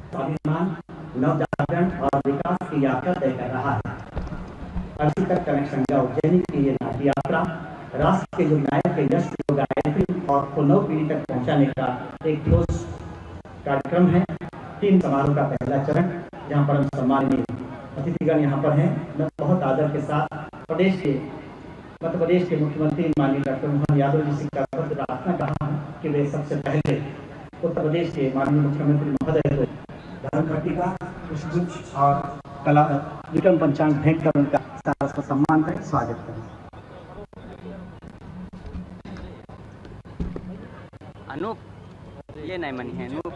स्वाभिमान, नवजागरण और विकास की यात्रा तय कर रहा है। अभी तक कनेक्शन उज्जैन की ये नाट्य यात्रा राष्ट्र के युग नायक के यश को गायत्री और नव पीढ़ी तक पहुंचाने का एक ठोस कार्यक्रम है। 3 समारोह का पहला चरण, जहां पर हम सम्मानित अतिथिगण यहाँ पर हैं। मैं बहुत आदर के साथ मध्य प्रदेश के मुख्यमंत्री माननीय डॉक्टर मोहन यादव जी से प्रार्थना कहा हूँ कि वे सबसे पहले उत्तर प्रदेश के माननीय मुख्यमंत्री महोदय को धर्मघटी का पुष्पगुच्छ और कला विक्रम पंचांग भेंट कर उनका सारा सम्मान करें, स्वागत करें। अनूप ये नहीं मनी है। अनूप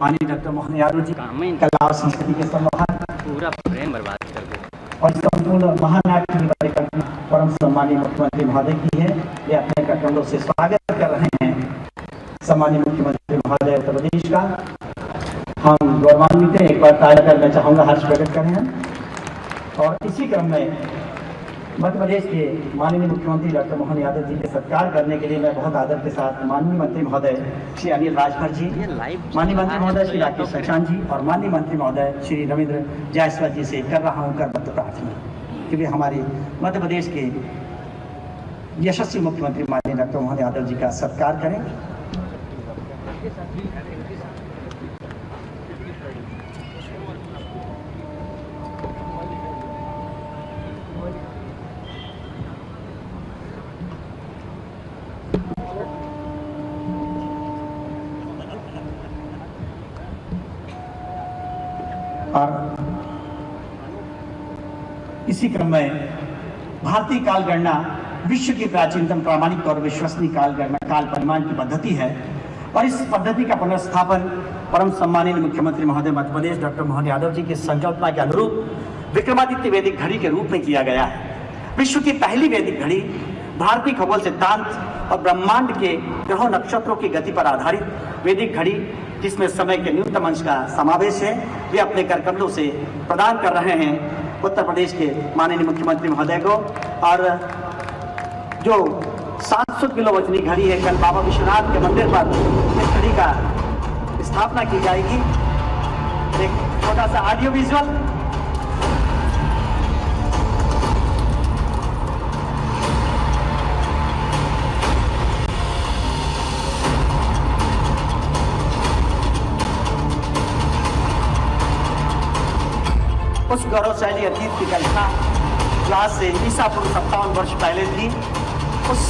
माननीय डॉक्टर मोहन यादव जी कला और संस्कृति के संवाहक, पूरा प्रेम बर्बाद कर दे और संपूर्ण महानाट्य की कार्यक्रम परम सम्मानीय मुख्यमंत्री महोदय की है। ये अपने कार्यक्रमों से स्वागत कर रहे हैं सम्मानीय मुख्यमंत्री महोदय उत्तर प्रदेश का। हम गौरवान्वित हैं। एक बार ताली करना चाहूँगा, हर्ष प्रकट करें हम। और इसी क्रम में मध्य प्रदेश के माननीय मुख्यमंत्री डॉक्टर मोहन यादव जी के सत्कार करने के लिए मैं बहुत आदर के साथ माननीय मंत्री महोदय श्री अनिल राजभर जी, माननीय मंत्री महोदय श्री राकेश सचान जी और माननीय मंत्री महोदय श्री रविंद्र जायसवाल जी से कर रहा हूँ करबद्ध प्रार्थना कि वे हमारे मध्य प्रदेश के यशस्वी मुख्यमंत्री माननीय डॉक्टर मोहन यादव जी का सत्कार करें। और इसी क्रम में भारतीय काल गणना विश्व की प्राचीनतम प्रामाणिक और विश्वसनीय काल परिमाण की पद्धति है और इस पद्धति का पुनर्स्थापन परम सम्मानीय मुख्यमंत्री महोदय मध्य प्रदेश डॉक्टर मोहन यादव जी की संकल्पना के अनुरूप विक्रमादित्य वैदिक घड़ी के रूप में किया गया है। विश्व की पहली वैदिक घड़ी भारतीय खगोल सिद्धांत और ब्रह्मांड के ग्रहों नक्षत्रों की गति पर आधारित वैदिक घड़ी, जिसमें समय के न्यूनतम अंश का समावेश है, वे अपने कार्यक्रमों से प्रदान कर रहे हैं उत्तर प्रदेश के माननीय मुख्यमंत्री महोदय को। और जो 700 किलो वजनी घड़ी है, कल बाबा विश्वनाथ के मंदिर पर इस घड़ी का स्थापना की जाएगी। एक छोटा सा ऑडियो विजुअल। उस गौरवशाली अतीत की कल्पना जो आज से ईसा पूर्व 57 वर्ष पहले थी, उस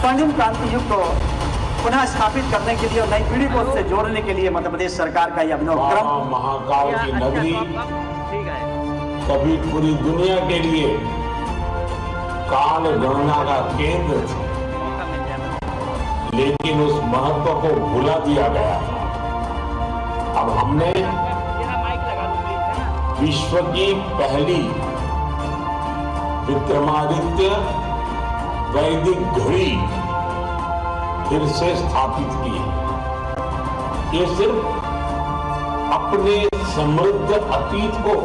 स्वर्णिम क्रांति युग को पुनः स्थापित करने के लिए और नई पीढ़ी को उससे जोड़ने के लिए मध्य प्रदेश सरकार का यह अभिनव क्रम महाकाल की नगरी कभी पूरी दुनिया के लिए काल गणना का केंद्र थी, लेकिन उस महत्व को भुला दिया गया। अब हमने विश्व की पहली विक्रमादित्य वैदिक घड़ी फिर से स्थापित की। ये सिर्फ अपने समृद्ध अतीत को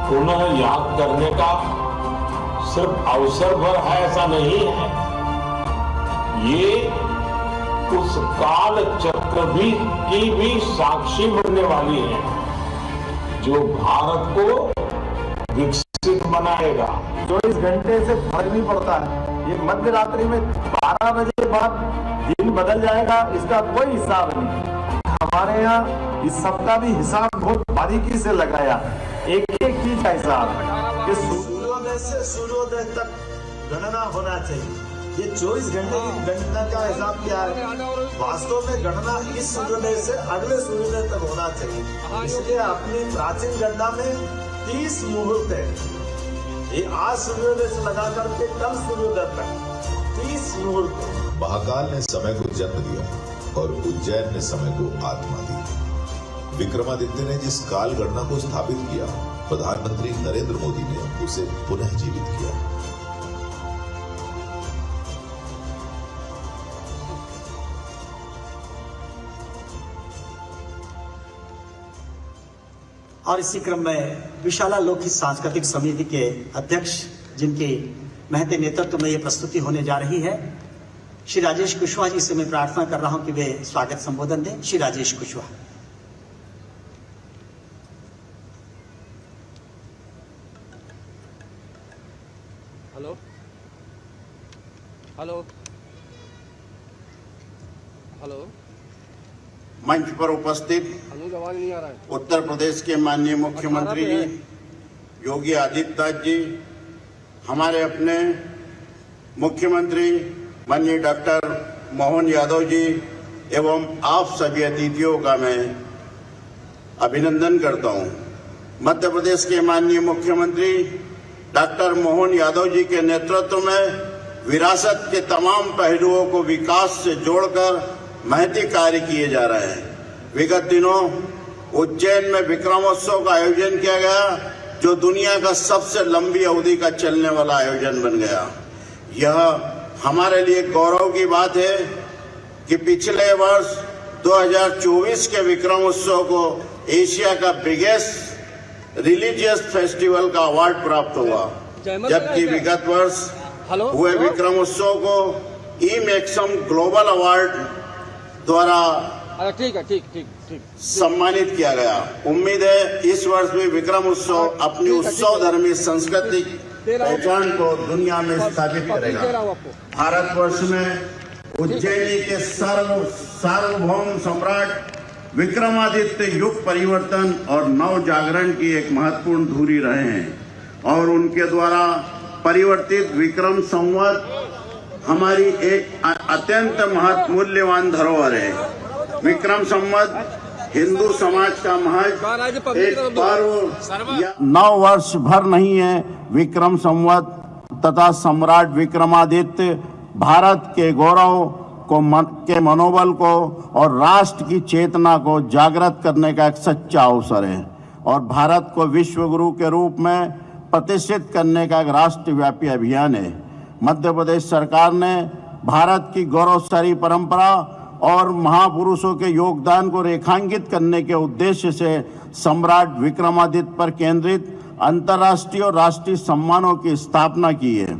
पुनः याद करने का सिर्फ अवसर भर है, ऐसा नहीं है। ये उस काल चक्र की भी साक्षी बनने वाली है जो भारत को विकसित बनाएगा। 24 घंटे से फर्क नहीं पड़ता है। ये मध्य रात्रि में 12 बजे बाद दिन बदल जाएगा, इसका कोई हिसाब नहीं। हमारे यहाँ इस सप्ताह भी हिसाब बहुत बारीकी से लगाया, एक एक चीज का हिसाब कि सूर्योदय से सूर्योदय तक गणना होना चाहिए। ये 24 घंटे की गणना का हिसाब क्या है? वास्तव में गणना इस सूर्योदय से अगले सूर्योदय तक होना चाहिए। इसलिए अपनी प्राचीन गणना में 30 मुहूर्त है। ये आज सूर्योदय से लगा करके कल सूर्योदय तक 30 मुहूर्त। महाकाल ने समय को जन्म दिया और उज्जैन ने समय को आत्मा दी। विक्रमादित्य ने जिस काल गणना को स्थापित किया, प्रधानमंत्री नरेंद्र मोदी ने उसे पुनः जीवित किया। और इसी क्रम में विशाला लोकहित सांस्कृतिक समिति के अध्यक्ष, जिनके महते नेतृत्व में यह प्रस्तुति होने जा रही है, श्री राजेश कुशवाहा जी से मैं प्रार्थना कर रहा हूं कि वे स्वागत संबोधन दें। श्री राजेश कुशवाहा। हेलो हेलो मंच पर उपस्थित अनुज आवाज नहीं आ रहा है। उत्तर प्रदेश के माननीय मुख्यमंत्री जी योगी आदित्यनाथ जी, हमारे अपने मुख्यमंत्री माननीय डॉक्टर मोहन यादव जी एवं आप सभी अतिथियों का मैं अभिनंदन करता हूं। मध्य प्रदेश के माननीय मुख्यमंत्री डॉक्टर मोहन यादव जी के नेतृत्व में विरासत के तमाम पहलुओं को विकास से जोड़कर महती कार्य किए जा रहे हैं। विगत दिनों उज्जैन में विक्रमोत्सव का आयोजन किया गया, जो दुनिया का सबसे लंबी अवधि का चलने वाला आयोजन बन गया। यह हमारे लिए गौरव की बात है कि पिछले वर्ष 2024 के विक्रमोत्सव को एशिया का बिगेस्ट रिलीजियस फेस्टिवल का अवार्ड प्राप्त हुआ, जबकि विगत वर्ष हुए विक्रमोत्सव को ई-मैक्सम ग्लोबल अवार्ड द्वारा ठीक सम्मानित किया गया। उम्मीद है इस वर्ष भी विक्रम उत्सव अपनी उत्सव धर्मी सांस्कृतिक पहचान को दुनिया में स्थापित करेगा। भारतवर्ष में उज्जैनी के सार्वभौम सम्राट विक्रमादित्य युग परिवर्तन और नव जागरण की एक महत्वपूर्ण धुरी रहे हैं और उनके द्वारा परिवर्तित विक्रम संवत हमारी एक अत्यंत मूल्यवान धरोहर है। विक्रम संवत हिंदू समाज का महज एक पर्व या 9 वर्ष भर नहीं है। विक्रम संवत तथा सम्राट विक्रमादित्य भारत के गौरव के मनोबल को और राष्ट्र की चेतना को जागृत करने का एक सच्चा अवसर है और भारत को विश्व गुरु के रूप में प्रतिष्ठित करने का एक राष्ट्रव्यापी अभियान है। मध्य प्रदेश सरकार ने भारत की गौरवशाली परंपरा और महापुरुषों के योगदान को रेखांकित करने के उद्देश्य से सम्राट विक्रमादित्य पर केंद्रित अंतर्राष्ट्रीय और राष्ट्रीय सम्मानों की स्थापना की है।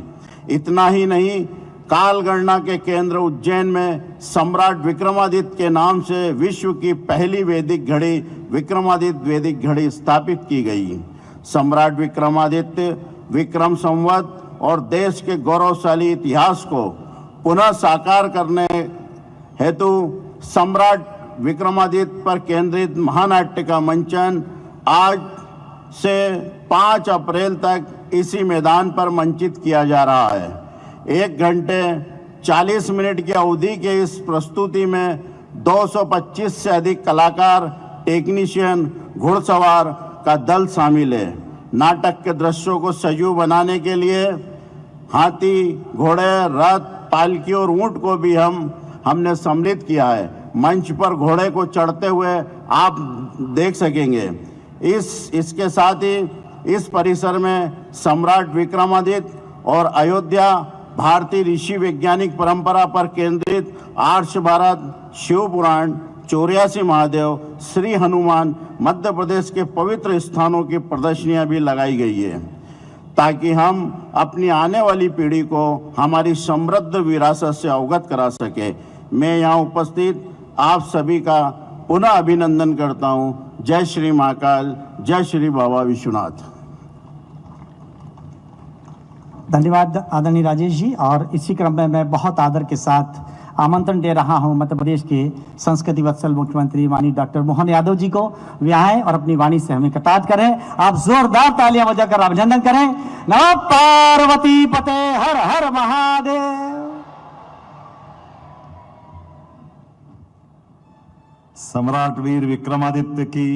इतना ही नहीं, काल गणना के केंद्र उज्जैन में सम्राट विक्रमादित्य के नाम से विश्व की पहली वैदिक घड़ी विक्रमादित्य वैदिक घड़ी स्थापित की गई। सम्राट विक्रमादित्य विक्रम संवत और देश के गौरवशाली इतिहास को पुनः साकार करने हेतु सम्राट विक्रमादित्य पर केंद्रित महानाट्य का मंचन आज से 5 अप्रैल तक इसी मैदान पर मंचित किया जा रहा है। 1 घंटे 40 मिनट की अवधि के इस प्रस्तुति में 225 से अधिक कलाकार, टेक्नीशियन, घुड़सवार का दल शामिल है। नाटक के दृश्यों को सजीव बनाने के लिए हाथी, घोड़े, रथ, पालकी और ऊंट को भी हमने सम्मिलित किया है। मंच पर घोड़े को चढ़ते हुए आप देख सकेंगे। इसके साथ ही इस परिसर में सम्राट विक्रमादित्य और अयोध्या भारतीय ऋषि वैज्ञानिक परंपरा पर केंद्रित आर्ष भारत, शिव पुराण, 84 महादेव, श्री हनुमान, मध्य प्रदेश के पवित्र स्थानों की प्रदर्शनियां भी लगाई गई है ताकि हम अपनी आने वाली पीढ़ी को हमारी समृद्ध विरासत से अवगत करा सके। मैं यहाँ उपस्थित आप सभी का पुनः अभिनंदन करता हूँ। जय श्री महाकाल, जय श्री बाबा विश्वनाथ। धन्यवाद आदरणीय राजेश जी। और इसी क्रम में मैं बहुत आदर के साथ आमंत्रण दे रहा हूं मध्य प्रदेश के संस्कृति वत्सल मुख्यमंत्री माननीय डॉक्टर मोहन यादव जी को वे आए और अपनी वाणी से हमें कटाक्ष करें। आप जोरदार तालियां बजाकर अभिनंदन करें। नमः पार्वती पते, हर हर महादेव। सम्राट वीर विक्रमादित्य की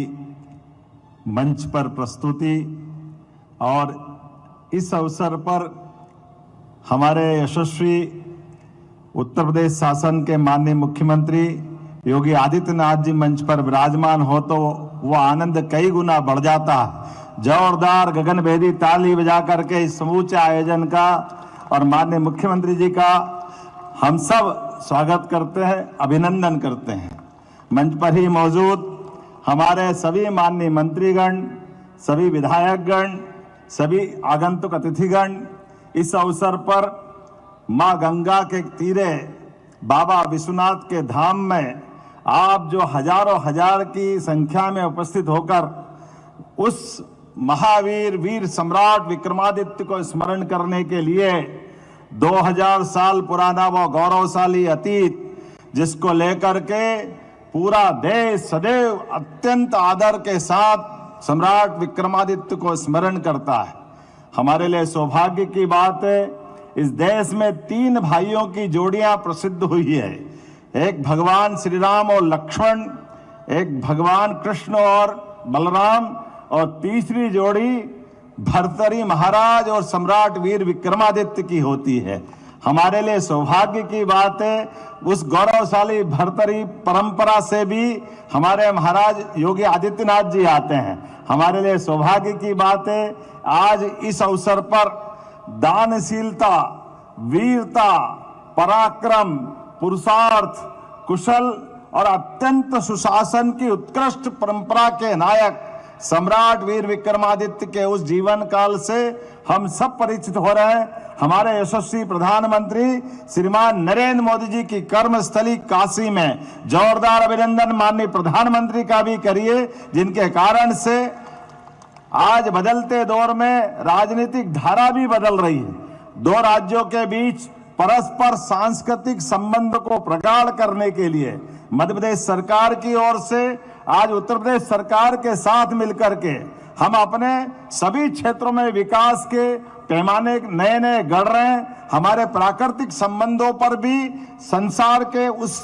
मंच पर प्रस्तुति और इस अवसर पर हमारे यशस्वी उत्तर प्रदेश शासन के माननीय मुख्यमंत्री योगी आदित्यनाथ जी मंच पर विराजमान हो तो वो आनंद कई गुना बढ़ जाता। जोरदार गगनभेदी ताली बजा करके इस समूचे आयोजन का और माननीय मुख्यमंत्री जी का हम सब स्वागत करते हैं, अभिनंदन करते हैं। मंच पर ही मौजूद हमारे सभी माननीय मंत्रीगण, सभी विधायकगण, सभी आगंतुक अतिथिगण, इस अवसर पर मां गंगा के तीरे बाबा विश्वनाथ के धाम में आप जो हजारों हजार की संख्या में उपस्थित होकर उस महावीर वीर सम्राट विक्रमादित्य को स्मरण करने के लिए 2000 साल पुराना वो गौरवशाली अतीत जिसको लेकर के पूरा देश सदैव अत्यंत आदर के साथ सम्राट विक्रमादित्य को स्मरण करता है। हमारे लिए सौभाग्य की बात है, इस देश में 3 भाइयों की जोड़ियां प्रसिद्ध हुई है। एक भगवान श्री राम और लक्ष्मण, एक भगवान कृष्ण और बलराम, और तीसरी जोड़ी भर्तरी महाराज और सम्राट वीर विक्रमादित्य की होती है। हमारे लिए सौभाग्य की बात है, उस गौरवशाली भर्तरी परंपरा से भी हमारे महाराज योगी आदित्यनाथ जी आते हैं। हमारे लिए सौभाग्य की बात है, आज इस अवसर पर दानशीलता, वीरता, पराक्रम, पुरुषार्थ, कुशल और अत्यंत सुशासन की उत्कृष्ट परंपरा के नायक सम्राट वीर विक्रमादित्य के उस जीवन काल से हम सब परिचित हो रहे हैं। हमारे यशस्वी प्रधानमंत्री श्रीमान नरेंद्र मोदी जी की कर्मस्थली काशी में जोरदार अभिनंदन माननीय प्रधानमंत्री का भी करिए, जिनके कारण से आज बदलते दौर में राजनीतिक धारा भी बदल रही है। 2 राज्यों के बीच परस्पर सांस्कृतिक संबंध को प्रगाढ़ करने के लिए मध्य प्रदेश सरकार की ओर से आज उत्तर प्रदेश सरकार के साथ मिलकर के हम अपने सभी क्षेत्रों में विकास के पैमाने नए नए गढ़ रहे हैं। हमारे प्राकृतिक संबंधों पर भी संसार के उस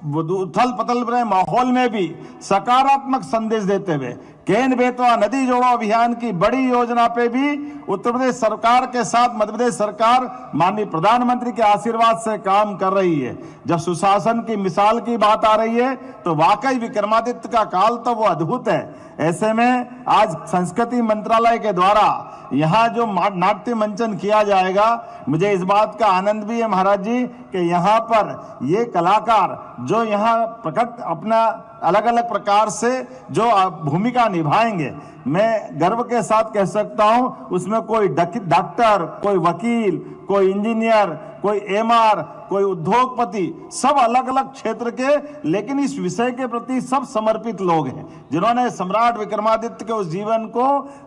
उथल पथल भरे माहौल में भी सकारात्मक संदेश देते हुए केन बेतवा नदी जोड़ो अभियान की बड़ी योजना पे भी उत्तर प्रदेश सरकार के साथ मध्य प्रदेश सरकार माननीय प्रधानमंत्री के आशीर्वाद से काम कर रही है। जब सुशासन की मिसाल की बात आ रही है तो वाकई विक्रमादित्य का काल तो वो अद्भुत है। ऐसे में आज संस्कृति मंत्रालय के द्वारा यहाँ जो नाट्य मंचन किया जाएगा, मुझे इस बात का आनंद भी है महाराज जी कि यहाँ पर ये कलाकार जो यहाँ प्रकट अपना अलग अलग प्रकार से जो भूमिका निभाएंगे, मैं गर्व के साथ कह सकता हूं उसमें कोई डॉक्टर, कोई वकील, कोई इंजीनियर, कोई एमआर, कोई उद्योगपति, सब अलग अलग क्षेत्र के, लेकिन इस विषय के प्रति सब समर्पित लोग हैं जिन्होंने सम्राट विक्रमादित्य के उस जीवन को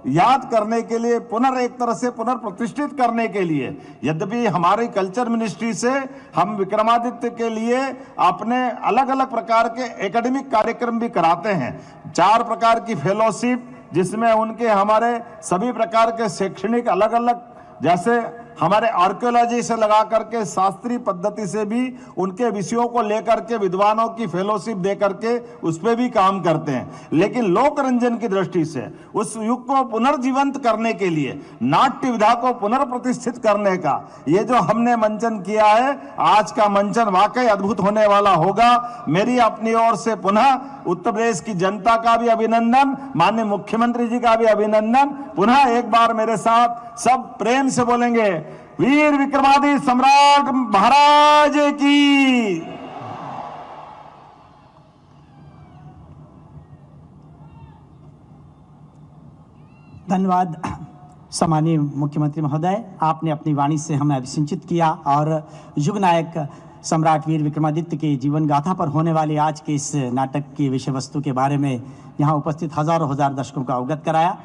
याद करने के लिए एक तरह से पुनर्प्रतिष्ठित करने के लिए, यद्यपि हमारी कल्चर मिनिस्ट्री से हम विक्रमादित्य के लिए अपने अलग अलग प्रकार के एकेडमिक कार्यक्रम भी कराते हैं। 4 प्रकार की फेलोशिप जिसमें उनके हमारे सभी प्रकार के शैक्षणिक अलग अलग, जैसे हमारे आर्कियोलॉजी से लगा करके शास्त्रीय पद्धति से भी उनके विषयों को लेकर के विद्वानों की फेलोशिप दे करके उस पर भी काम करते हैं। लेकिन लोक रंजन की दृष्टि से उस युग को पुनर्जीवंत करने के लिए, नाट्य विधा को पुनर्प्रतिष्ठित करने का ये जो हमने मंचन किया है, आज का मंचन वाकई अद्भुत होने वाला होगा। मेरी अपनी ओर से पुनः उत्तर प्रदेश की जनता का भी अभिनंदन, माननीय मुख्यमंत्री जी का भी अभिनंदन। पुनः एक बार मेरे साथ सब प्रेम से बोलेंगे, वीर विक्रमादित्य सम्राट महाराज की। धन्यवाद सम्मानीय मुख्यमंत्री महोदय, आपने अपनी वाणी से हमें अभिसिंचित किया और युग नायक सम्राट वीर विक्रमादित्य के जीवन गाथा पर होने वाले आज के इस नाटक की विषय वस्तु के बारे में यहाँ उपस्थित हजारों हजार दर्शकों को अवगत कराया।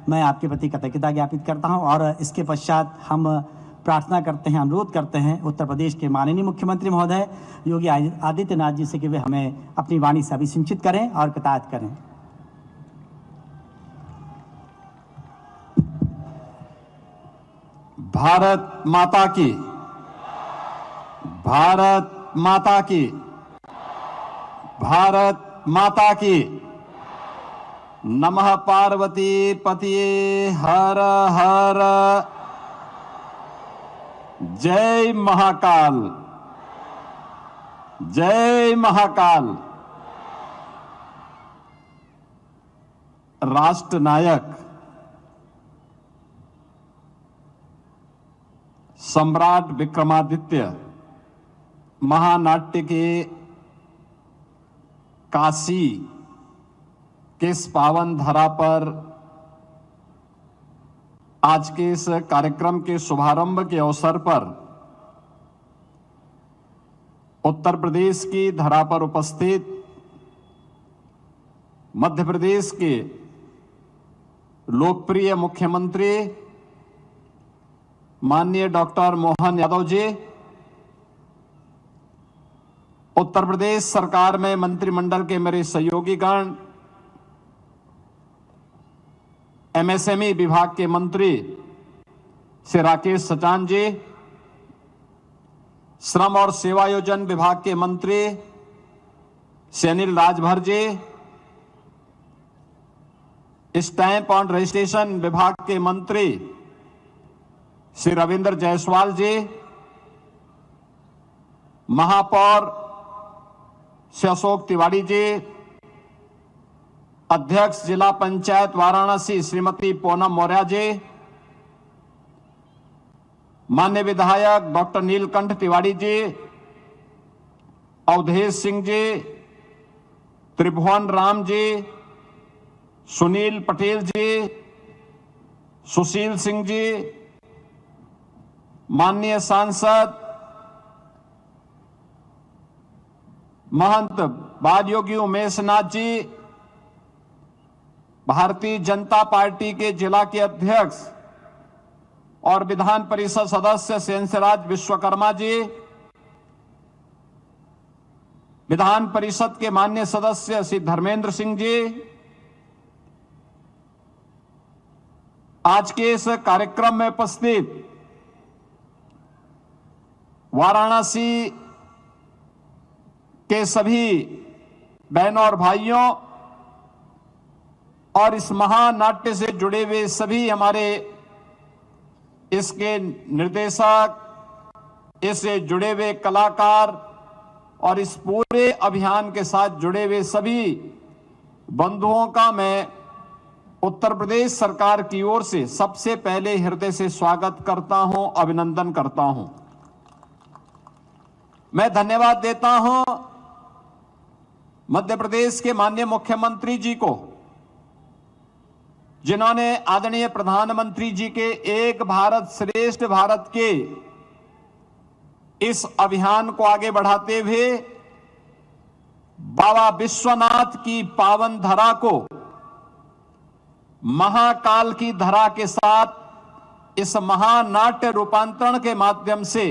मैं आपके प्रति कृतज्ञता ज्ञापित करता हूँ और इसके पश्चात हम प्रार्थना करते हैं, अनुरोध करते हैं उत्तर प्रदेश के माननीय मुख्यमंत्री महोदय योगी आदित्यनाथ जी से कि वे हमें अपनी वाणी से अभिसिंचित करें और कृतार्थ करें। भारत माता की, भारत माता की, भारत माता की। नमः पार्वती पतिये हर हर। जय महाकाल, जय महाकाल। राष्ट्र नायक सम्राट विक्रमादित्य महानाट्य के काशी के इस पावन धरा पर आज के इस कार्यक्रम के शुभारंभ के अवसर पर उत्तर प्रदेश की धरा पर उपस्थित मध्य प्रदेश के लोकप्रिय मुख्यमंत्री माननीय डॉक्टर मोहन यादव जी, उत्तर प्रदेश सरकार में मंत्रिमंडल के मेरे सहयोगीगण, एमएसएमई विभाग के मंत्री श्री राकेश सचान जी, श्रम और सेवायोजन विभाग के मंत्री श्री अनिल राजभर जी, स्टैंप और रजिस्ट्रेशन विभाग के मंत्री श्री रविंद्र जायसवाल जी, महापौर श्री अशोक तिवारी जी, अध्यक्ष जिला पंचायत वाराणसी श्रीमती पूनम मौर्य जी, माननीय विधायक डॉक्टर नीलकंठ तिवारी जी, अवधेश सिंह जी, त्रिभुवन राम जी, सुनील पटेल जी, सुशील सिंह जी, माननीय सांसद महंत बादयोगी उमेश नाथ जी, भारतीय जनता पार्टी के जिला के अध्यक्ष और विधान परिषद सदस्य शेषराज विश्वकर्मा जी, विधान परिषद के माननीय सदस्य श्री धर्मेंद्र सिंह जी, आज के इस कार्यक्रम में उपस्थित वाराणसी के सभी बहनों और भाइयों और इस महानाट्य से जुड़े हुए सभी हमारे इसके निर्देशक, इससे जुड़े हुए कलाकार और इस पूरे अभियान के साथ जुड़े हुए सभी बंधुओं का मैं उत्तर प्रदेश सरकार की ओर से सबसे पहले हृदय से स्वागत करता हूं, अभिनंदन करता हूं। मैं धन्यवाद देता हूं मध्य प्रदेश के माननीय मुख्यमंत्री जी को, जिन्होंने आदरणीय प्रधानमंत्री जी के एक भारत श्रेष्ठ भारत के इस अभियान को आगे बढ़ाते हुए बाबा विश्वनाथ की पावन धरा को महाकाल की धरा के साथ इस महानाट्य रूपांतरण के माध्यम से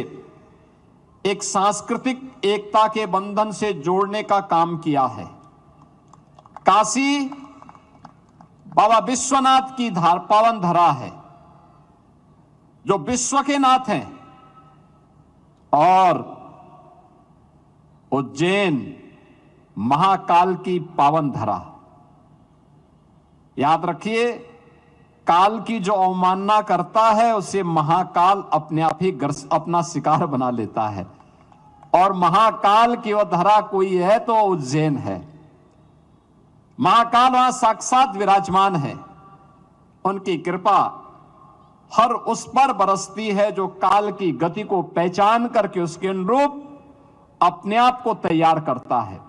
एक सांस्कृतिक एकता के बंधन से जोड़ने का काम किया है। काशी बाबा विश्वनाथ की पावन धरा है, जो विश्व के नाथ हैं, और उज्जैन महाकाल की पावन धरा। याद रखिए, काल की जो अवमानना करता है उसे महाकाल अपने आप ही अपना शिकार बना लेता है, और महाकाल की वह धरा कोई है तो उज्जैन है। महाकाल वहां साक्षात विराजमान है, उनकी कृपा हर उस पर बरसती है जो काल की गति को पहचान करके उसके अनुरूप अपने आप को तैयार करता है।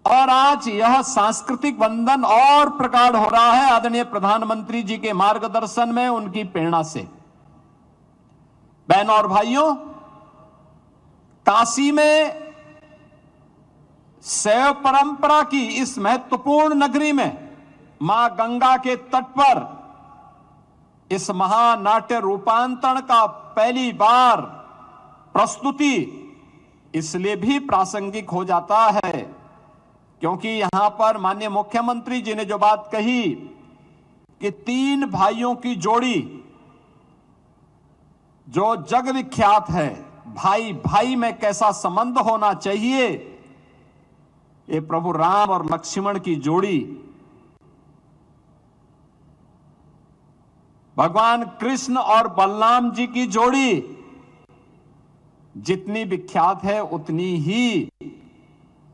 और आज यह सांस्कृतिक बंधन और प्रगाढ़ हो रहा है आदरणीय प्रधानमंत्री जी के मार्गदर्शन में, उनकी प्रेरणा से। बहनों और भाइयों, काशी में शैव परंपरा की इस महत्वपूर्ण नगरी में मां गंगा के तट पर इस महानाट्य रूपांतरण का पहली बार प्रस्तुति इसलिए भी प्रासंगिक हो जाता है क्योंकि यहां पर माननीय मुख्यमंत्री जी ने जो बात कही कि तीन भाइयों की जोड़ी जो जग विख्यात है, भाई भाई में कैसा संबंध होना चाहिए, ये प्रभु राम और लक्ष्मण की जोड़ी, भगवान कृष्ण और बलराम जी की जोड़ी जितनी विख्यात है उतनी ही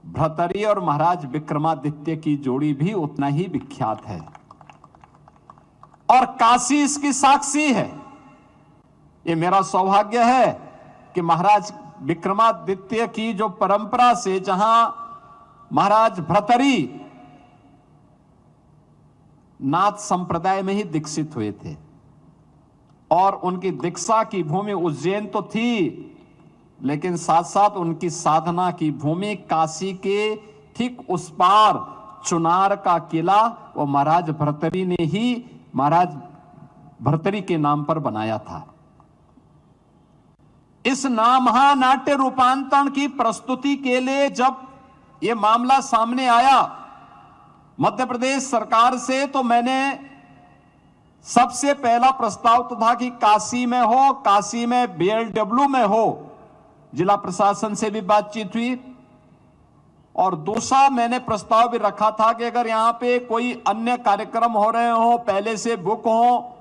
भ्रतरी और महाराज विक्रमादित्य की जोड़ी भी उतना ही विख्यात है, और काशी इसकी साक्षी है। ये मेरा सौभाग्य है कि महाराज विक्रमादित्य की जो परंपरा से, जहां महाराज भ्रतरी नाथ संप्रदाय में ही दीक्षित हुए थे, और उनकी दीक्षा की भूमि उज्जैन तो थी, लेकिन साथ साथ उनकी साधना की भूमि काशी के ठीक उस पार चुनार का किला वो महाराज भर्तरी ने ही महाराज भर्तरी के नाम पर बनाया था। इस महानाट्य रूपांतरण की प्रस्तुति के लिए जब यह मामला सामने आया मध्य प्रदेश सरकार से, तो मैंने सबसे पहला प्रस्ताव तो था कि काशी में हो, काशी में बीएलडब्ल्यू में हो। जिला प्रशासन से भी बातचीत हुई और दूसरा मैंने प्रस्ताव भी रखा था कि अगर यहां पे कोई अन्य कार्यक्रम हो रहे हो, पहले से बुक हो,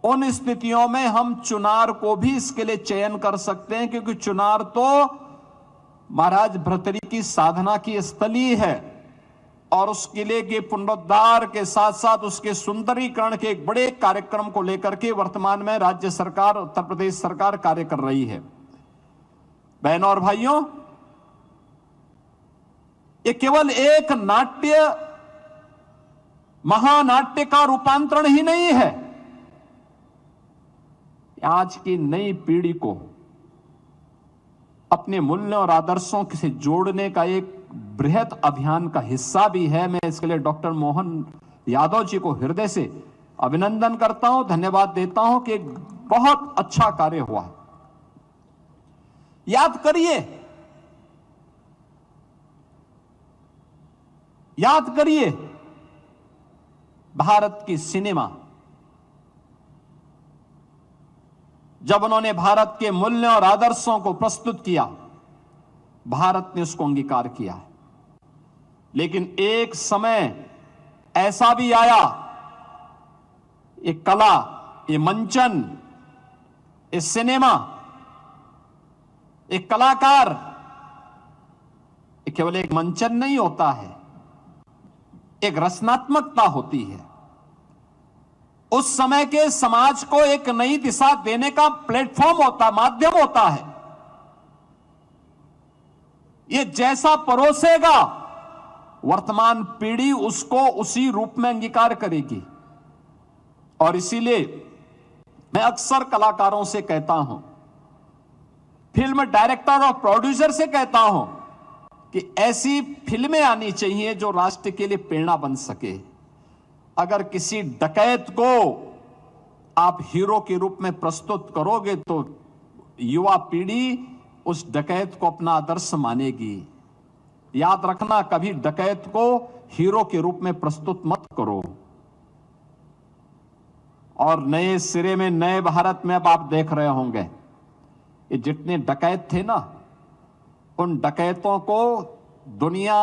उन स्थितियों में हम चुनार को भी इसके लिए चयन कर सकते हैं, क्योंकि चुनार तो महाराज भर्तृहरि की साधना की स्थली है और उस किले के पुनरुद्धार के साथ साथ उसके सुंदरीकरण के एक बड़े कार्यक्रम को लेकर के वर्तमान में राज्य सरकार, उत्तर प्रदेश सरकार कार्य कर रही है। बहनों और भाइयों, ये केवल एक नाट्य, महानाट्य का रूपांतरण ही नहीं है, आज की नई पीढ़ी को अपने मूल्यों और आदर्शों से जोड़ने का एक बृहद अभियान का हिस्सा भी है। मैं इसके लिए डॉक्टर मोहन यादव जी को हृदय से अभिनंदन करता हूं, धन्यवाद देता हूं कि एक बहुत अच्छा कार्य हुआ। याद करिए भारत की सिनेमा, जब उन्होंने भारत के मूल्यों और आदर्शों को प्रस्तुत किया, भारत ने उसको अंगीकार किया। लेकिन एक समय ऐसा भी आया, ये कला, ये मंचन, ये सिनेमा, एक कलाकार, ये केवल एक मंचन नहीं होता है, एक रचनात्मकता होती है। उस समय के समाज को एक नई दिशा देने का प्लेटफॉर्म होता, माध्यम होता है। ये जैसा परोसेगा, वर्तमान पीढ़ी उसको उसी रूप में अंगीकार करेगी। और इसीलिए मैं अक्सर कलाकारों से कहता हूं, फिल्म डायरेक्टर और प्रोड्यूसर से कहता हूं कि ऐसी फिल्में आनी चाहिए जो राष्ट्र के लिए प्रेरणा बन सके। अगर किसी डकैत को आप हीरो के रूप में प्रस्तुत करोगे तो युवा पीढ़ी उस डकैत को अपना आदर्श मानेगी। याद रखना, कभी डकैत को हीरो के रूप में प्रस्तुत मत करो। और नए सिरे में, नए भारत में अब आप देख रहे होंगे, ये जितने डकैत थे ना, उन डकैतों को दुनिया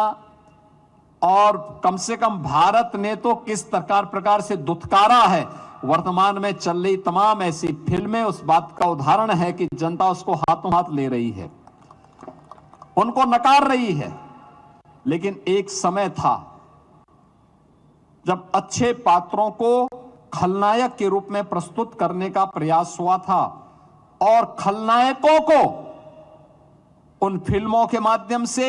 और कम से कम भारत ने तो किस प्रकार से दुत्कारा है। वर्तमान में चल रही तमाम ऐसी फिल्में उस बात का उदाहरण है कि जनता उसको हाथों हाथ ले रही है, उनको नकार रही है। लेकिन एक समय था जब अच्छे पात्रों को खलनायक के रूप में प्रस्तुत करने का प्रयास हुआ था और खलनायकों को उन फिल्मों के माध्यम से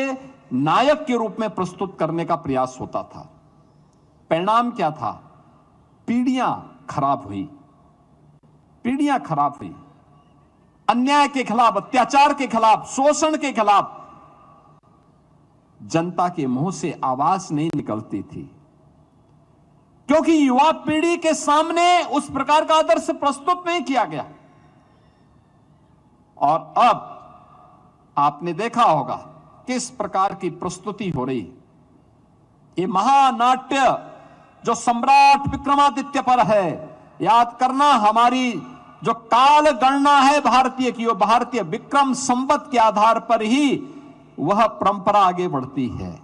नायक के रूप में प्रस्तुत करने का प्रयास होता था। परिणाम क्या था? पीढ़ियां खराब हुई, पीढ़ियां खराब हुई। अन्याय के खिलाफ, अत्याचार के खिलाफ, शोषण के खिलाफ जनता के मुंह से आवाज नहीं निकलती थी, क्योंकि युवा पीढ़ी के सामने उस प्रकार का आदर्श प्रस्तुत नहीं किया गया। और अब आपने देखा होगा किस प्रकार की प्रस्तुति हो रही। ये महानाट्य जो सम्राट विक्रमादित्य पर है, याद करना, हमारी जो काल गणना है भारतीय की, वो भारतीय विक्रम संवत के आधार पर ही वह परंपरा आगे बढ़ती है।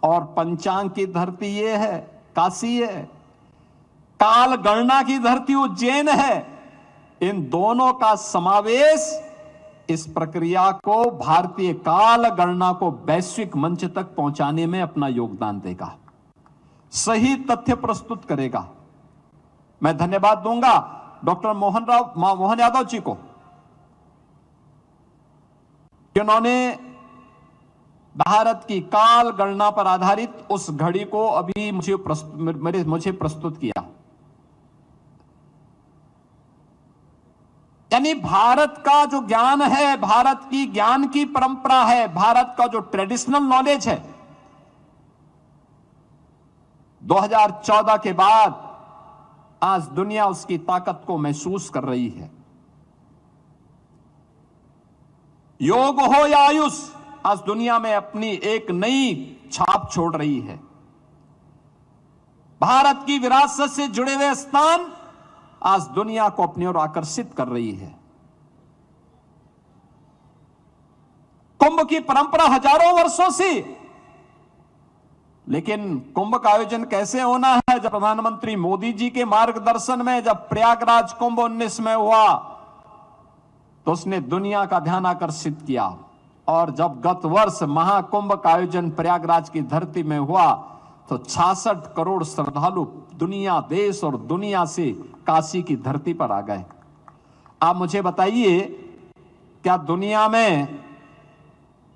और पंचांग की धरती ये है, काशी है, काल गणना की धरती उज्जैन है। इन दोनों का समावेश इस प्रक्रिया को, भारतीय काल गणना को वैश्विक मंच तक पहुंचाने में अपना योगदान देगा, सही तथ्य प्रस्तुत करेगा। मैं धन्यवाद दूंगा डॉक्टर मोहन यादव जी को, जिन्होंने भारत की काल गणना पर आधारित उस घड़ी को अभी मुझे प्रस्तुत किया। यानी भारत का जो ज्ञान है, भारत की ज्ञान की परंपरा है, भारत का जो ट्रेडिशनल नॉलेज है, 2014 के बाद आज दुनिया उसकी ताकत को महसूस कर रही है। योग हो या आयुष, आज दुनिया में अपनी एक नई छाप छोड़ रही है। भारत की विरासत से जुड़े हुए स्थान आज दुनिया को अपनी ओर आकर्षित कर रही है। कुंभ की परंपरा हजारों वर्षों से, लेकिन कुंभ का आयोजन कैसे होना है? जब प्रधानमंत्री मोदी जी के मार्गदर्शन में जब प्रयागराज कुंभ 19 में हुआ तो उसने दुनिया का ध्यान आकर्षित किया, और जब गत वर्ष महाकुंभ का आयोजन प्रयागराज की धरती में हुआ तो 66 करोड़ श्रद्धालु दुनिया, देश और दुनिया से काशी की धरती पर आ गए। आप मुझे बताइए, क्या दुनिया में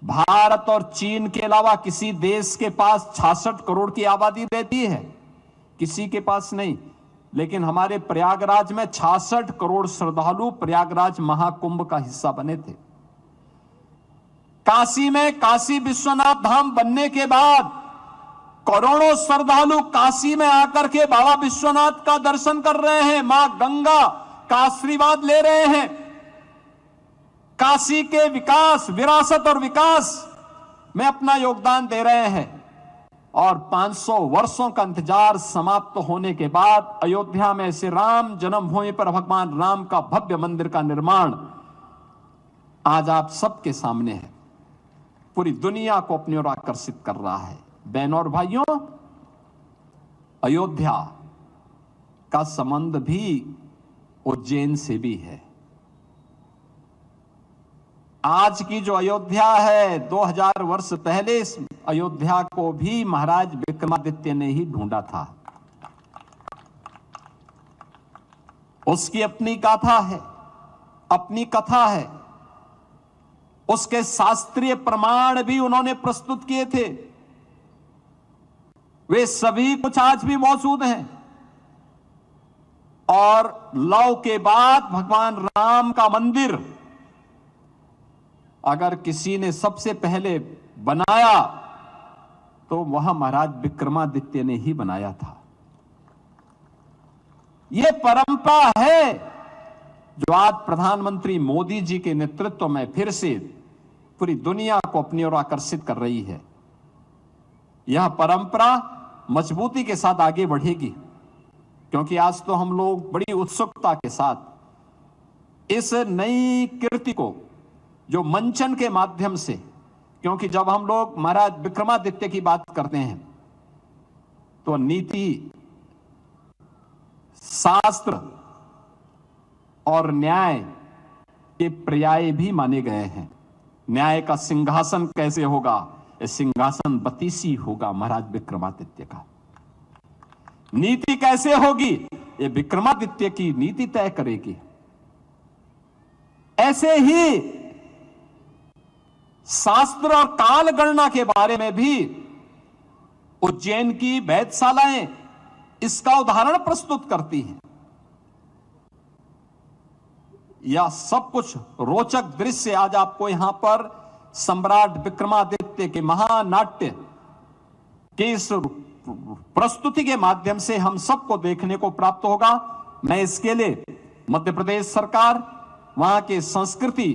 भारत और चीन के अलावा किसी देश के पास 66 करोड़ की आबादी रहती है? किसी के पास नहीं। लेकिन हमारे प्रयागराज में 66 करोड़ श्रद्धालु प्रयागराज महाकुंभ का हिस्सा बने थे। काशी में काशी विश्वनाथ धाम बनने के बाद करोड़ों श्रद्धालु काशी में आकर के बाबा विश्वनाथ का दर्शन कर रहे हैं, मां गंगा का आशीर्वाद ले रहे हैं। काशी के विकास, विरासत और विकास में अपना योगदान दे रहे हैं। और 500 वर्षों का इंतजार समाप्त होने के बाद अयोध्या में श्री राम जन्मभूमि पर भगवान राम का भव्य मंदिर का निर्माण आज आप सबके सामने है, पूरी दुनिया को अपनी ओर आकर्षित कर रहा है। बहनों और भाइयों, अयोध्या का संबंध भी उज्जैन से भी है। आज की जो अयोध्या है, 2000 वर्ष पहले इस अयोध्या को भी महाराज विक्रमादित्य ने ही ढूंढा था। उसकी अपनी गाथा है, अपनी कथा है, उसके शास्त्रीय प्रमाण भी उन्होंने प्रस्तुत किए थे। वे सभी कुछ आज भी मौजूद हैं। और लव के बाद भगवान राम का मंदिर अगर किसी ने सबसे पहले बनाया तो वह महाराज विक्रमादित्य ने ही बनाया था। यह परंपरा है जो आज प्रधानमंत्री मोदी जी के नेतृत्व में फिर से पूरी दुनिया को अपनी ओर आकर्षित कर रही है। यह परंपरा मजबूती के साथ आगे बढ़ेगी, क्योंकि आज तो हम लोग बड़ी उत्सुकता के साथ इस नई कीर्ति को जो मंचन के माध्यम से, क्योंकि जब हम लोग महाराज विक्रमादित्य की बात करते हैं तो नीति, शास्त्र और न्याय के पर्याय भी माने गए हैं। न्याय का सिंहासन कैसे होगा? यह सिंहासन बतीसी होगा महाराज विक्रमादित्य का। नीति कैसे होगी? ये विक्रमादित्य की नीति तय करेगी। ऐसे ही शास्त्र और काल गणना के बारे में भी उज्जैन की वेधशालाएं इसका उदाहरण प्रस्तुत करती हैं। यह सब कुछ रोचक दृश्य आज आपको यहां पर सम्राट विक्रमादित्य के महानाट्य के इस प्रस्तुति के माध्यम से हम सबको देखने को प्राप्त होगा। मैं इसके लिए मध्य प्रदेश सरकार, वहां के संस्कृति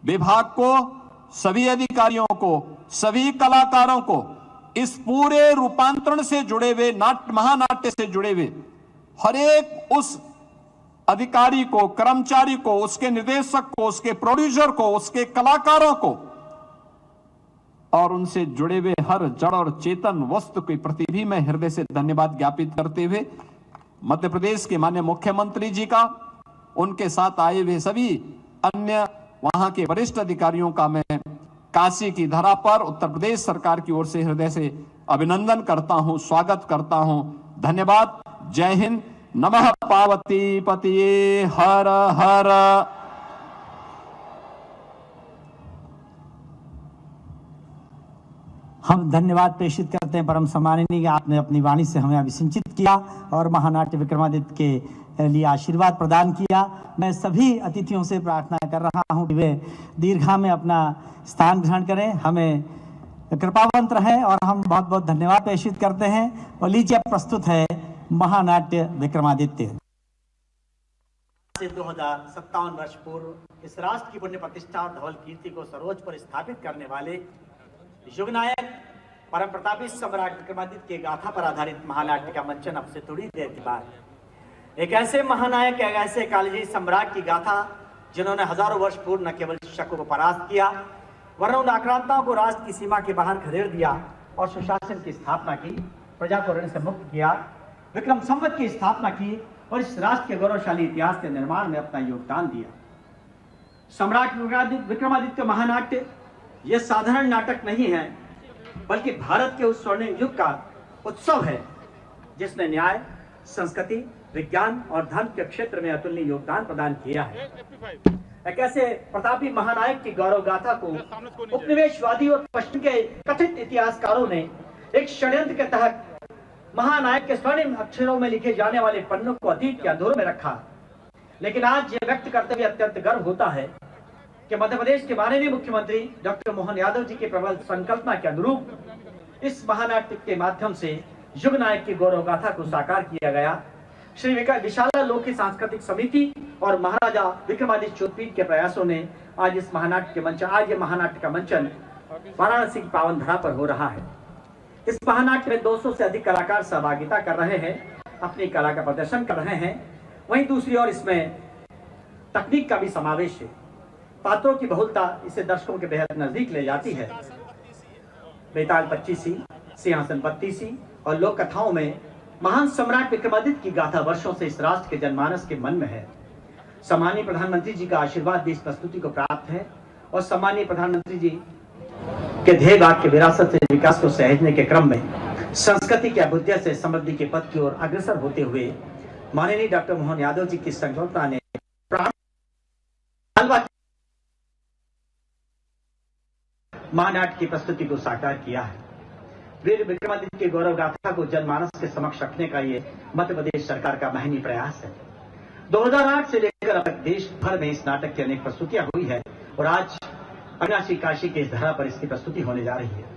विभाग को, सभी अधिकारियों को, सभी कलाकारों को, इस पूरे रूपांतरण से जुड़े हुए महानाट्य से जुड़े हुए हर एक उस अधिकारी को, कर्मचारी को, उसके निर्देशक को, उसके प्रोड्यूसर को, उसके कलाकारों को और उनसे जुड़े हुए हर जड़ और चेतन वस्तु के प्रति भी मैं हृदय से धन्यवाद ज्ञापित करते हुए मध्य प्रदेश के माननीय मुख्यमंत्री जी का, उनके साथ आए हुए सभी अन्य वहां के वरिष्ठ अधिकारियों का मैं काशी की धरा पर उत्तर प्रदेश सरकार की ओर से हृदय से अभिनंदन करता हूं, स्वागत करता हूं। धन्यवाद। जय हिंद। नमः पार्वती पतिये हर हर। हम धन्यवाद प्रेषित करते हैं परम सम्माननीय, आपने अपनी वाणी से हमें अभिसिंचित किया और महानाट्य विक्रमादित्य के लिए आशीर्वाद प्रदान किया। मैं सभी अतिथियों से प्रार्थना कर रहा हूं कि वे दीर्घा में अपना स्थान ग्रहण करें, हमें कृपावंत रहें और हम बहुत बहुत धन्यवाद प्रेषित करते हैं। और लीजिए प्रस्तुत है महानाट्य विक्रमादित्य। से 2057 वर्ष पूर्व इस राष्ट्र की पुण्य प्रतिष्ठा और धवल कीर्ति को सर्वोच्च पर स्थापित करने वाले युग नायक परम प्रतापी सम्राट विक्रमादित्य के गाथा पर आधारित महानाट्य का मंचन अब से थोड़ी देर के बाद एक ऐसे महानायक, एक ऐसे कालजयी सम्राट की गाथा जिन्होंने हजारों वर्ष पूर्व न केवल शकों को परास्त किया वरन उन आक्रांताओं को राष्ट्र की सीमा के बाहर खदेड़ दिया और सुशासन की स्थापना की, प्रजा को ऋण से मुक्त किया, विक्रम संवत की स्थापना की और इस राष्ट्र के गौरवशाली इतिहास के निर्माण में अपना योगदान दिया। सम्राट विक्रमादित्य महानाट्य यह साधारण नाटक नहीं है बल्कि भारत के उस स्वर्णिम युग का उत्सव है जिसने न्याय, संस्कृति, विज्ञान और धर्म के क्षेत्र में अतुलनीय योगदान प्रदान किया है। एक ऐसे प्रतापी महानायक की गौरव गाथा को उपनिवेशवादी और पश्चिम के कथित इतिहासकारों ने एक षड्यंत्र के तहत महानायक के स्वर्णिम अक्षरों में लिखे जाने वाले पन्नों को अतीत के अंधेरों में रखा। लेकिन आज ये व्यक्त करते हुए अत्यंत गर्व होता है कि मध्य प्रदेश के माननीय मुख्यमंत्री डॉक्टर मोहन यादव जी के प्रबल संकल्पना के अनुरूप इस महानाट्य के माध्यम से युग नायक की गौरव गाथा को साकार किया गया। श्री विशाला लोक सांस्कृतिक समिति और महाराजा विक्रमादित्य चोटपीठ के प्रयासों ने आज ये महानाट्य का मंचन वाराणसी की पावन धरा पर हो रहा है। इस महानाट्य में 200 से अधिक कलाकार सहभागिता कर रहे हैं, अपनी कला का प्रदर्शन कर रहे हैं। वहीं दूसरी ओर इसमें तकनीक का भी समावेश है। पात्रों की बहुलता इसे दर्शकों के बेहद नजदीक ले जाती है। बेताल 25सी, सिंहासन 32सी और लोक कथाओं में महान सम्राट विक्रमादित्य की गाथा वर्षों से इस राष्ट्र के जनमानस के मन में है। सम्मानीय प्रधानमंत्री जी का आशीर्वाद भी इस प्रस्तुति को प्राप्त है और सम्मानीय प्रधानमंत्री जी के ध्येय वाक्य विरासत से विकास को सहेजने के क्रम में संस्कृति के अभ्युदय से समृद्धि के पथ की ओर अग्रसर होते हुए माननीय डॉक्टर मोहन यादव जी की संकल्पना ने महानाट्य की प्रस्तुति को साकार किया है। वीर विक्रमादित्य की गौरव गाथा को जनमानस के समक्ष रखने का ये मध्य प्रदेश सरकार का महनीय प्रयास है। 2008 से लेकर अब तक देश भर में इस नाटक की अनेक प्रस्तुतियां हुई है और आज अविनाशी काशी के इस धरा पर इसकी प्रस्तुति होने जा रही है।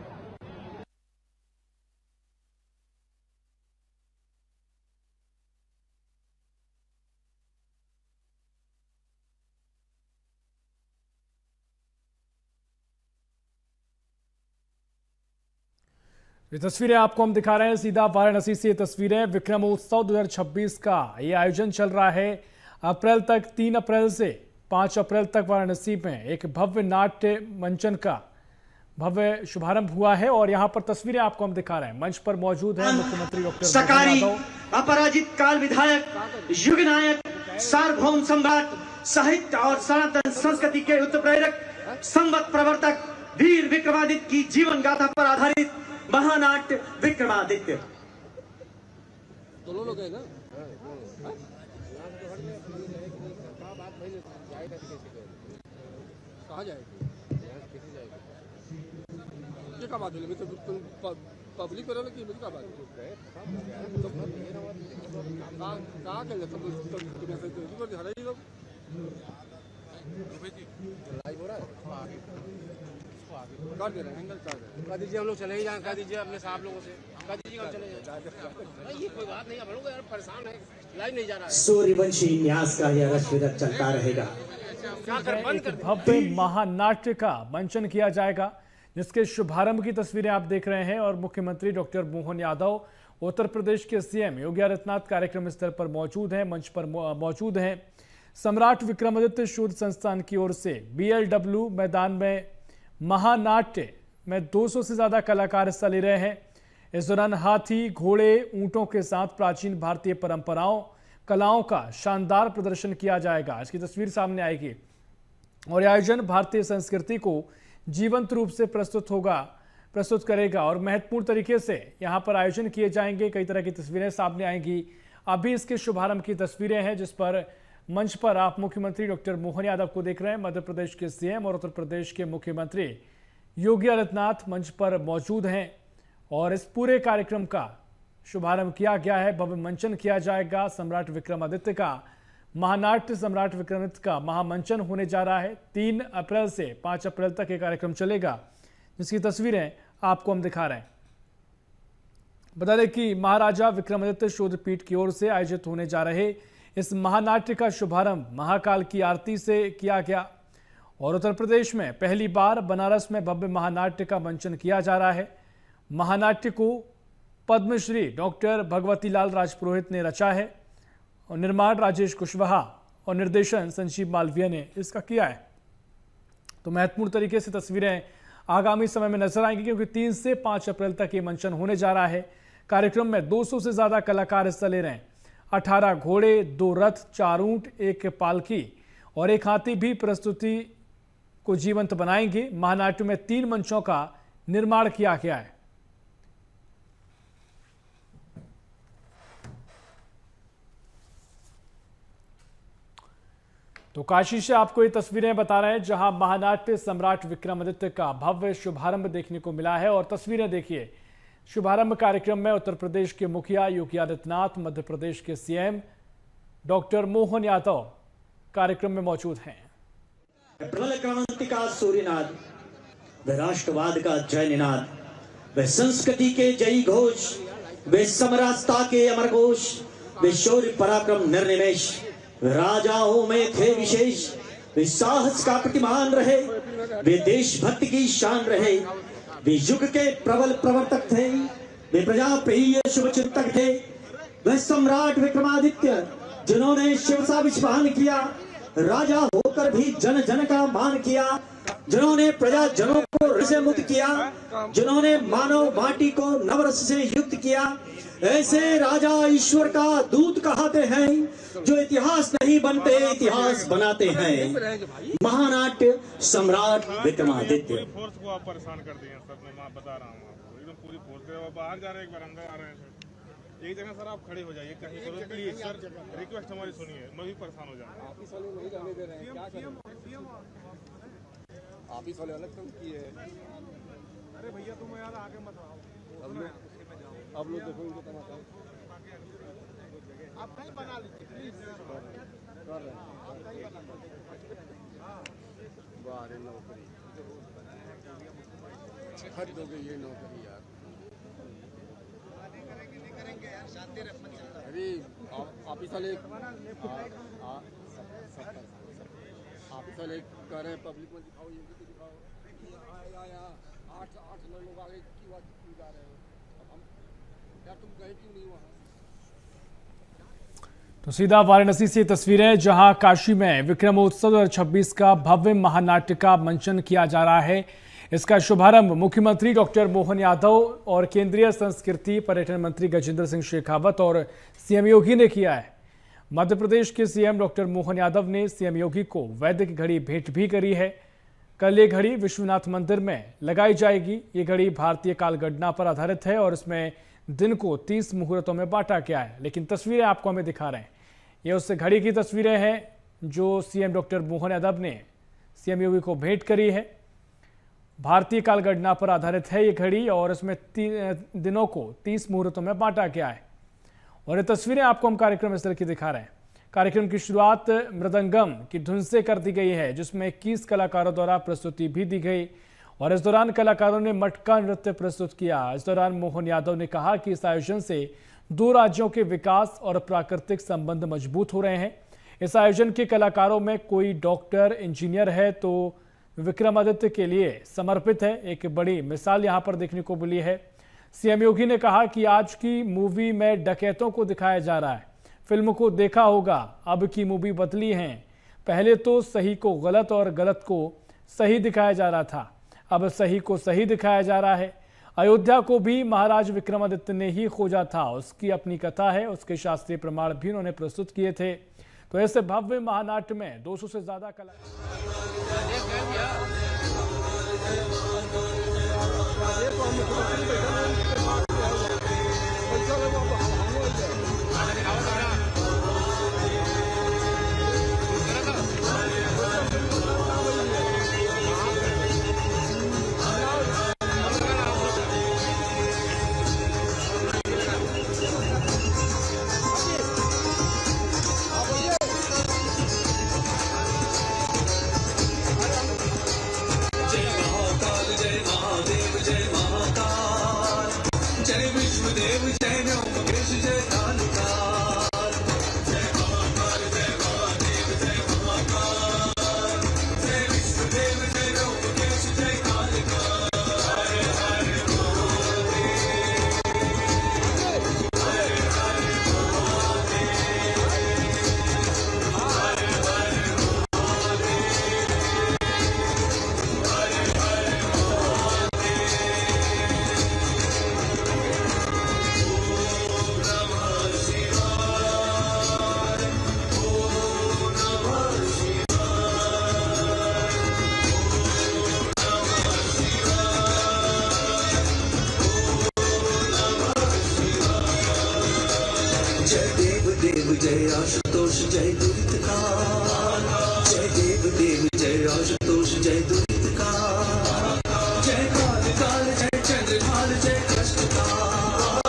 ये तस्वीरें आपको हम दिखा रहे हैं सीधा वाराणसी से। ये तस्वीरें विक्रमोत्सव 2026 का ये आयोजन चल रहा है अप्रैल तक। 3 अप्रैल से 5 अप्रैल तक वाराणसी में एक भव्य नाट्य मंचन का भव्य शुभारंभ हुआ है और यहाँ पर तस्वीरें आपको हम दिखा रहे हैं। मंच पर मौजूद है मुख्यमंत्री डॉक्टर सकारी, अपराजित काल विधायक, युग नायक, सार्वभौम सम्राट, साहित्य और सनातन संस्कृति के उत्प्रेरक, संवत प्रवर्तक वीर विक्रमादित्य की जीवन गाथा पर आधारित महानाट्य विक्रमादित्य। दोनों लोग हैं ना? कहाँ जाएगी? ये क्या बात है? तुम पब्लिक पर कि मुझे क्या बात है? कहाँ के तुम हरा ही लोग लाइव हो रहा है। कर दे रहे हैं, एंगल कर दे। कह दीजिए हम लोग चले ही जाएं, कह दीजिए अपने साहब लोगों से, कह दीजिए हम चले जाएं। ये कोई बात नहीं, हम लोग यार परेशान है, लाइव नहीं जा रहा है। सूर्यवंशी न्यास का यह रश्मिरथ चलता रहेगा। भव्य महानाट्य का मंचन किया जाएगा जिसके शुभारंभ की तस्वीरें आप देख रहे हैं और मुख्यमंत्री डॉक्टर मोहन यादव, उत्तर प्रदेश के सीएम योगी आदित्यनाथ कार्यक्रम स्थल पर मौजूद हैं, मंच पर मौजूद हैं। सम्राट विक्रमादित्य शोध संस्थान की ओर से BLW मैदान में महानाट्य में 200 से ज्यादा कलाकार हिस्सा ले रहे हैं। इस दौरान हाथी, घोड़े, ऊंटों के साथ प्राचीन भारतीय परंपराओं, कलाओं का शानदार प्रदर्शन किया जाएगा। इसकी तस्वीर सामने आएगी और आयोजन भारतीय संस्कृति को जीवंत रूप से प्रस्तुत करेगा और महत्वपूर्ण तरीके से यहां पर आयोजन किए जाएंगे। कई तरह की तस्वीरें सामने आएंगी। अभी इसके शुभारंभ की तस्वीरें हैं जिस पर मंच पर आप मुख्यमंत्री डॉक्टर मोहन यादव को देख रहे हैं। मध्य प्रदेश के सीएम और उत्तर प्रदेश के मुख्यमंत्री योगी आदित्यनाथ मंच पर मौजूद हैं और इस पूरे कार्यक्रम का शुभारंभ किया गया है। भव्य मंचन किया जाएगा। सम्राट विक्रमादित्य का महानाट्य, सम्राट विक्रमादित्य का महामंचन होने जा रहा है। 3 अप्रैल से 5 अप्रैल तक ये कार्यक्रम चलेगा जिसकी तस्वीरें आपको हम दिखा रहे हैं। बता दें कि महाराजा विक्रमादित्य शोध पीठ की ओर से आयोजित होने जा रहे इस महानाट्य का शुभारंभ महाकाल की आरती से किया गया और उत्तर प्रदेश में पहली बार बनारस में भव्य महानाट्य का मंचन किया जा रहा है। महानाट्य को पद्मश्री डॉक्टर भगवती लाल राजपुरोहित ने रचा है और निर्माण राजेश कुशवाहा और निर्देशन संजीव मालवीय ने इसका किया है। तो महत्वपूर्ण तरीके से तस्वीरें आगामी समय में नजर आएंगी क्योंकि 3 से 5 अप्रैल तक ये मंचन होने जा रहा है। कार्यक्रम में 200 से ज्यादा कलाकार हिस्सा ले रहे हैं। 18 घोड़े, 2 रथ, 4 ऊंट, 1 पालकी और 1 हाथी भी प्रस्तुति को जीवंत बनाएंगे। महानाट्य में 3 मंचों का निर्माण किया गया है। तो काशी से आपको ये तस्वीरें बता रहे हैं जहां महानाट्य सम्राट विक्रमादित्य का भव्य शुभारंभ देखने को मिला है। और तस्वीरें देखिए, शुभारंभ कार्यक्रम में उत्तर प्रदेश के मुखिया योगी आदित्यनाथ, मध्य प्रदेश के सीएम डॉक्टर मोहन यादव कार्यक्रम में मौजूद हैं। प्रबल क्रांति का सूर्यनाद, वह राष्ट्रवाद का जय निनाद, वह संस्कृति के जयी घोष, वे समरसता के अमर घोष, वे शौर्य पराक्रम निर्निमेष, वे राजाओं में थे विशेष, वे साहस का प्रतिमान रहे, वे देशभक्ति की शान रहे, वे युग के प्रबल प्रवर्तक थे, वे प्रजा प्रिय शुभ चिंतक थे। वह सम्राट विक्रमादित्य जिन्होंने शिव सा विश्वान किया, राजा होकर भी जन जन का मान किया, जिन्होंने प्रजा जनों को ऋण से मुक्त किया, जिन्होंने मानव माटी को नवरस से युक्त किया, ऐसे राजा ईश्वर का दूत कहते हैं जो इतिहास नहीं बनते इतिहास बनाते हैं। महानाट्य सम्राट विक्रमादित्य। फोर्स को आप परेशान कर दिए सर, मैं बता रहा हूँ आपको, एकदम पूरी फोर्स है। बाहर जा रहे हैं, एक बार अंदर आ रहे हैं सर। एक जगह सर आप खड़े हो जाइए, कहीं करो प्लीज सर, रिक्वेस्ट हमारी सुनिए, मैं भी परेशान हो जाऊंगा। ऑफिस वाले नहीं जाने दे रहे हैं, क्या करें? ऑफिस वाले अलग तुम किए। अरे भैया तुम यार आगे मत आओ, अब लोग देखो इनको तमाशा। आप कहीं बना लीजिए प्लीज, कर रहे हैं बाहर नौकरी खरीदोगे ये नौकरी यार। अरे ऑफिस वाले कह रहे हैं पब्लिक में दिखाओ, ये भी दिखाओ। यहाँ 8 लोग आगे की बात की जा रहे हैं, अब हम यार तुम गए क्यों नहीं वहाँ? तो सीधा वाराणसी से तस्वीरें जहां काशी में विक्रमोत्सव 2026 का भव्य महानाट्य का मंचन किया जा रहा है। इसका शुभारंभ मुख्यमंत्री डॉक्टर मोहन यादव और केंद्रीय संस्कृति पर्यटन मंत्री गजेंद्र सिंह शेखावत और सीएम योगी ने किया है। मध्य प्रदेश के सीएम डॉक्टर मोहन यादव ने सीएम योगी को वैदिक घड़ी भेंट भी करी है। कल ये घड़ी विश्वनाथ मंदिर में लगाई जाएगी। ये घड़ी भारतीय काल गणना पर आधारित है और इसमें दिन को 30 मुहूर्तों में बांटा गया है। लेकिन तस्वीरें आपको हमें दिखा रहे हैं, ये उस घड़ी की तस्वीरें हैं जो सीएम डॉक्टर मोहन यादव ने सीएम योगी को भेंट करी है। भारतीय काल गणना पर आधारित है ये घड़ी और इसमें दिनों को 30 मुहूर्तों में बांटा गया है। और ये तस्वीरें आपको हम कार्यक्रम इस तरह की दिखा रहे हैं। कार्यक्रम की शुरुआत मृदंगम की धुन से कर दी गई है, जिसमें 21 कलाकारों द्वारा प्रस्तुति भी दी गई और इस दौरान कलाकारों ने मटका नृत्य प्रस्तुत किया। इस दौरान मोहन यादव ने कहा कि इस आयोजन से 2 राज्यों के विकास और प्राकृतिक संबंध मजबूत हो रहे हैं। इस आयोजन के कलाकारों में कोई डॉक्टर, इंजीनियर है तो विक्रमादित्य के लिए समर्पित है। एक बड़ी मिसाल यहां पर देखने को मिली है। सीएम योगी ने कहा कि आज की मूवी में डकैतों को दिखाया जा रहा है। फिल्म को देखा होगा, अब की मूवी बदली है। पहले तो सही को गलत और गलत को सही दिखाया जा रहा था, अब सही को सही दिखाया जा रहा है। अयोध्या को भी महाराज विक्रमादित्य ने ही खोजा था, उसकी अपनी कथा है, उसके शास्त्रीय प्रमाण भी उन्होंने प्रस्तुत किए थे। तो ऐसे भव्य महानाट्य में 200 से ज्यादा जय विश्वदेव जय नौ जय देव देव जय आशुतोष जय दुरित काल, जय देव देव जय आशुतोष जय दुरित काल, जय काल काल जय चंद्रभाल जय कष्ट काल,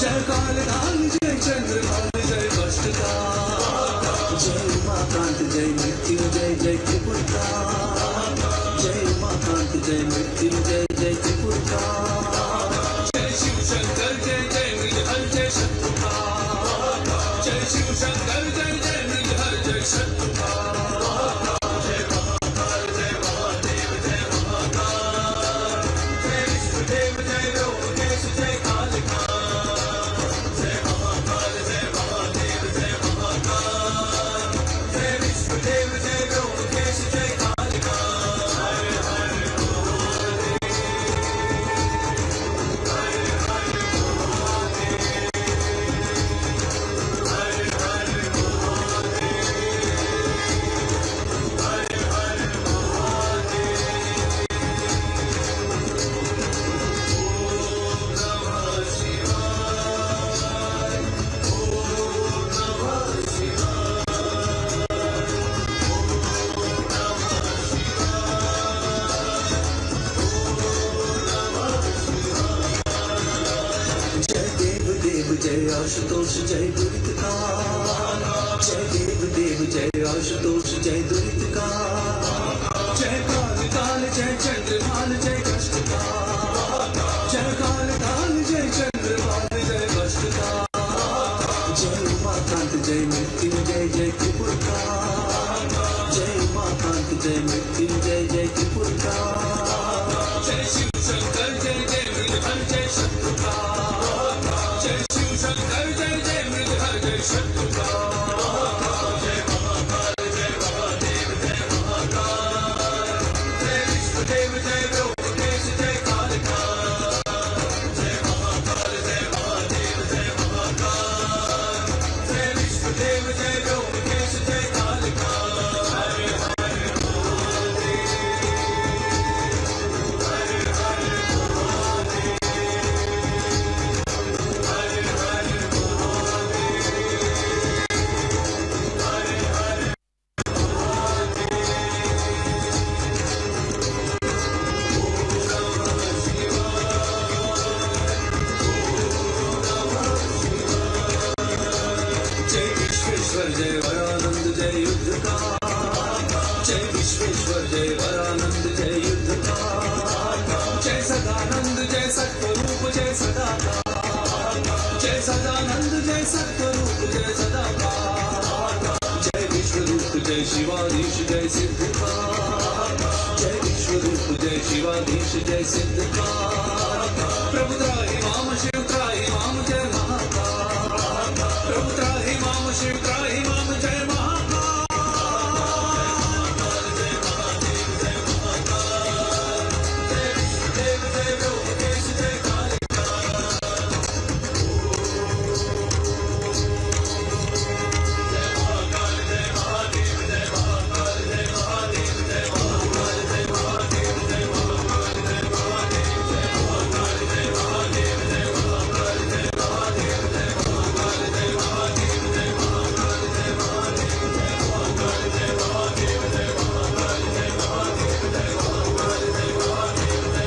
जय काल काल जय चंद्रभाल जय कष्ट काल, जय उमाकांत जय मृत्युंजय जय त्रिपुर काल, जय उमाकांत जय मृत्युंजय जय त्रिपुर काल, जय शिव शंकर जय जय मृगहर जय शत्रु काल, जय शिव शंकर जय जय मृगहर जय शत्रु काल, जय महाकाल जय महादेव जय महाकाल, जय विष्णुदेव जय रोमकेश जय कालिका, जय महाकाल जय महादेव जय महाकाल, जय विष्णुदेव जय रोमकेश जय कालिका, हरे हरे जय देव देव जय आशुतोष जय दुरित काल, जय देव देव जय आशुतोष जय दुरित काल, जय काल काल जय चंद्रभाल जय कष्ट काल, जय काल काल जय चंद्रभाल जय कष्ट काल, जय उमाकांत जय मृत्युंजय जय त्रिपुर काल, जय उमाकांत जय मृत्युंजय जय त्रिपुर काल, जय शिव शंकर जय जय मृगहर जय शत्रु काल, जय शिव शंकर जय जय मृगहर जय शत्रु काल, जय महाकाल जय महादेव जय महाकाल, जय विष्णुदेव जय रोमकेश जय कालिका, जय महाकाल जय महादेव जय महाकाल, जय विष्णुदेव जय रोमकेश जय कालिका, हरे हरे जय विश्वेश्वर जय वरानंद जय युद्ध का, जय विश्वेश्वर जय वरानंद जय युद्ध का, जय सदानंद जय सत्वरूप जय सदा का, जय सदानंद जय सत्वरूप जय सदा का, जय विश्वरूप जय शिवाधीश जय सिद्ध का, जय विश्वरूप जय शिवाधीश जय सिद्ध का, प्रभु त्राहि माम शिव त्राहि माम जय महाकाल, प्रभु त्राहि माम शिव त्राहि माम जय महाकाल, जय महादेव जय महाकाल, जय विष्णुदेव जय रोमकेश जय कालिका, जय महाकाल जय महादेव जय महाकाल जय महादेव जय महाकाल जय महादेव जय महाकाल जय महादेव जय महाकाल जय महादेव जय महाकाल जय महादेव जय महाकाल जय महादेव जय महाकाल जय महादेव जय महाकाल जय महादेव जय महाकाल जय महादेव जय महाकाल जय महादेव जय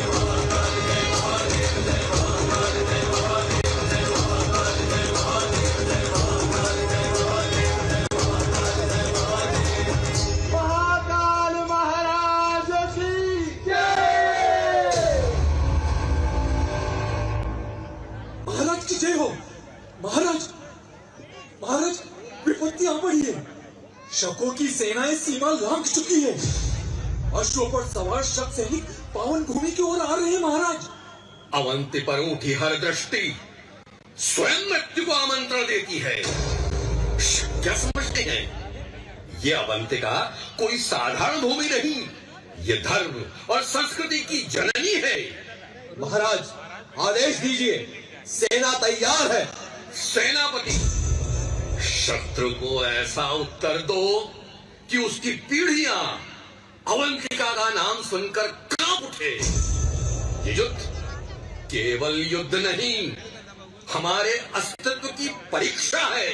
महाकाल जय महादेव जय महाकाल जय महादेव जय महाकाल जय महादेव जय महाकाल जय महादेव जय महाकाल जय महादेव। महाकाल महाराज की जय। महाराज की जय हो। महाराज महाराज विपत्ति आ पड़ी है। शकों की सेनाएं सीमा लांघ चुकी है। अश्वों पर सवार शक सैनिक पावन भूमि की ओर आ रहे हैं। महाराज अवंती पर उठी हर दृष्टि स्वयं मृत्यु को आमंत्रण देती है। क्या समझते हैं? ये अवंतिका कोई साधारण भूमि नहीं, ये धर्म और संस्कृति की जननी है। महाराज आदेश दीजिए, सेना तैयार है। सेनापति, शत्रु को ऐसा उत्तर दो कि उसकी पीढ़ियां अवंतिका का नाम सुनकर कांप उठे। ये युद्ध केवल युद्ध नहीं, हमारे अस्तित्व की परीक्षा है।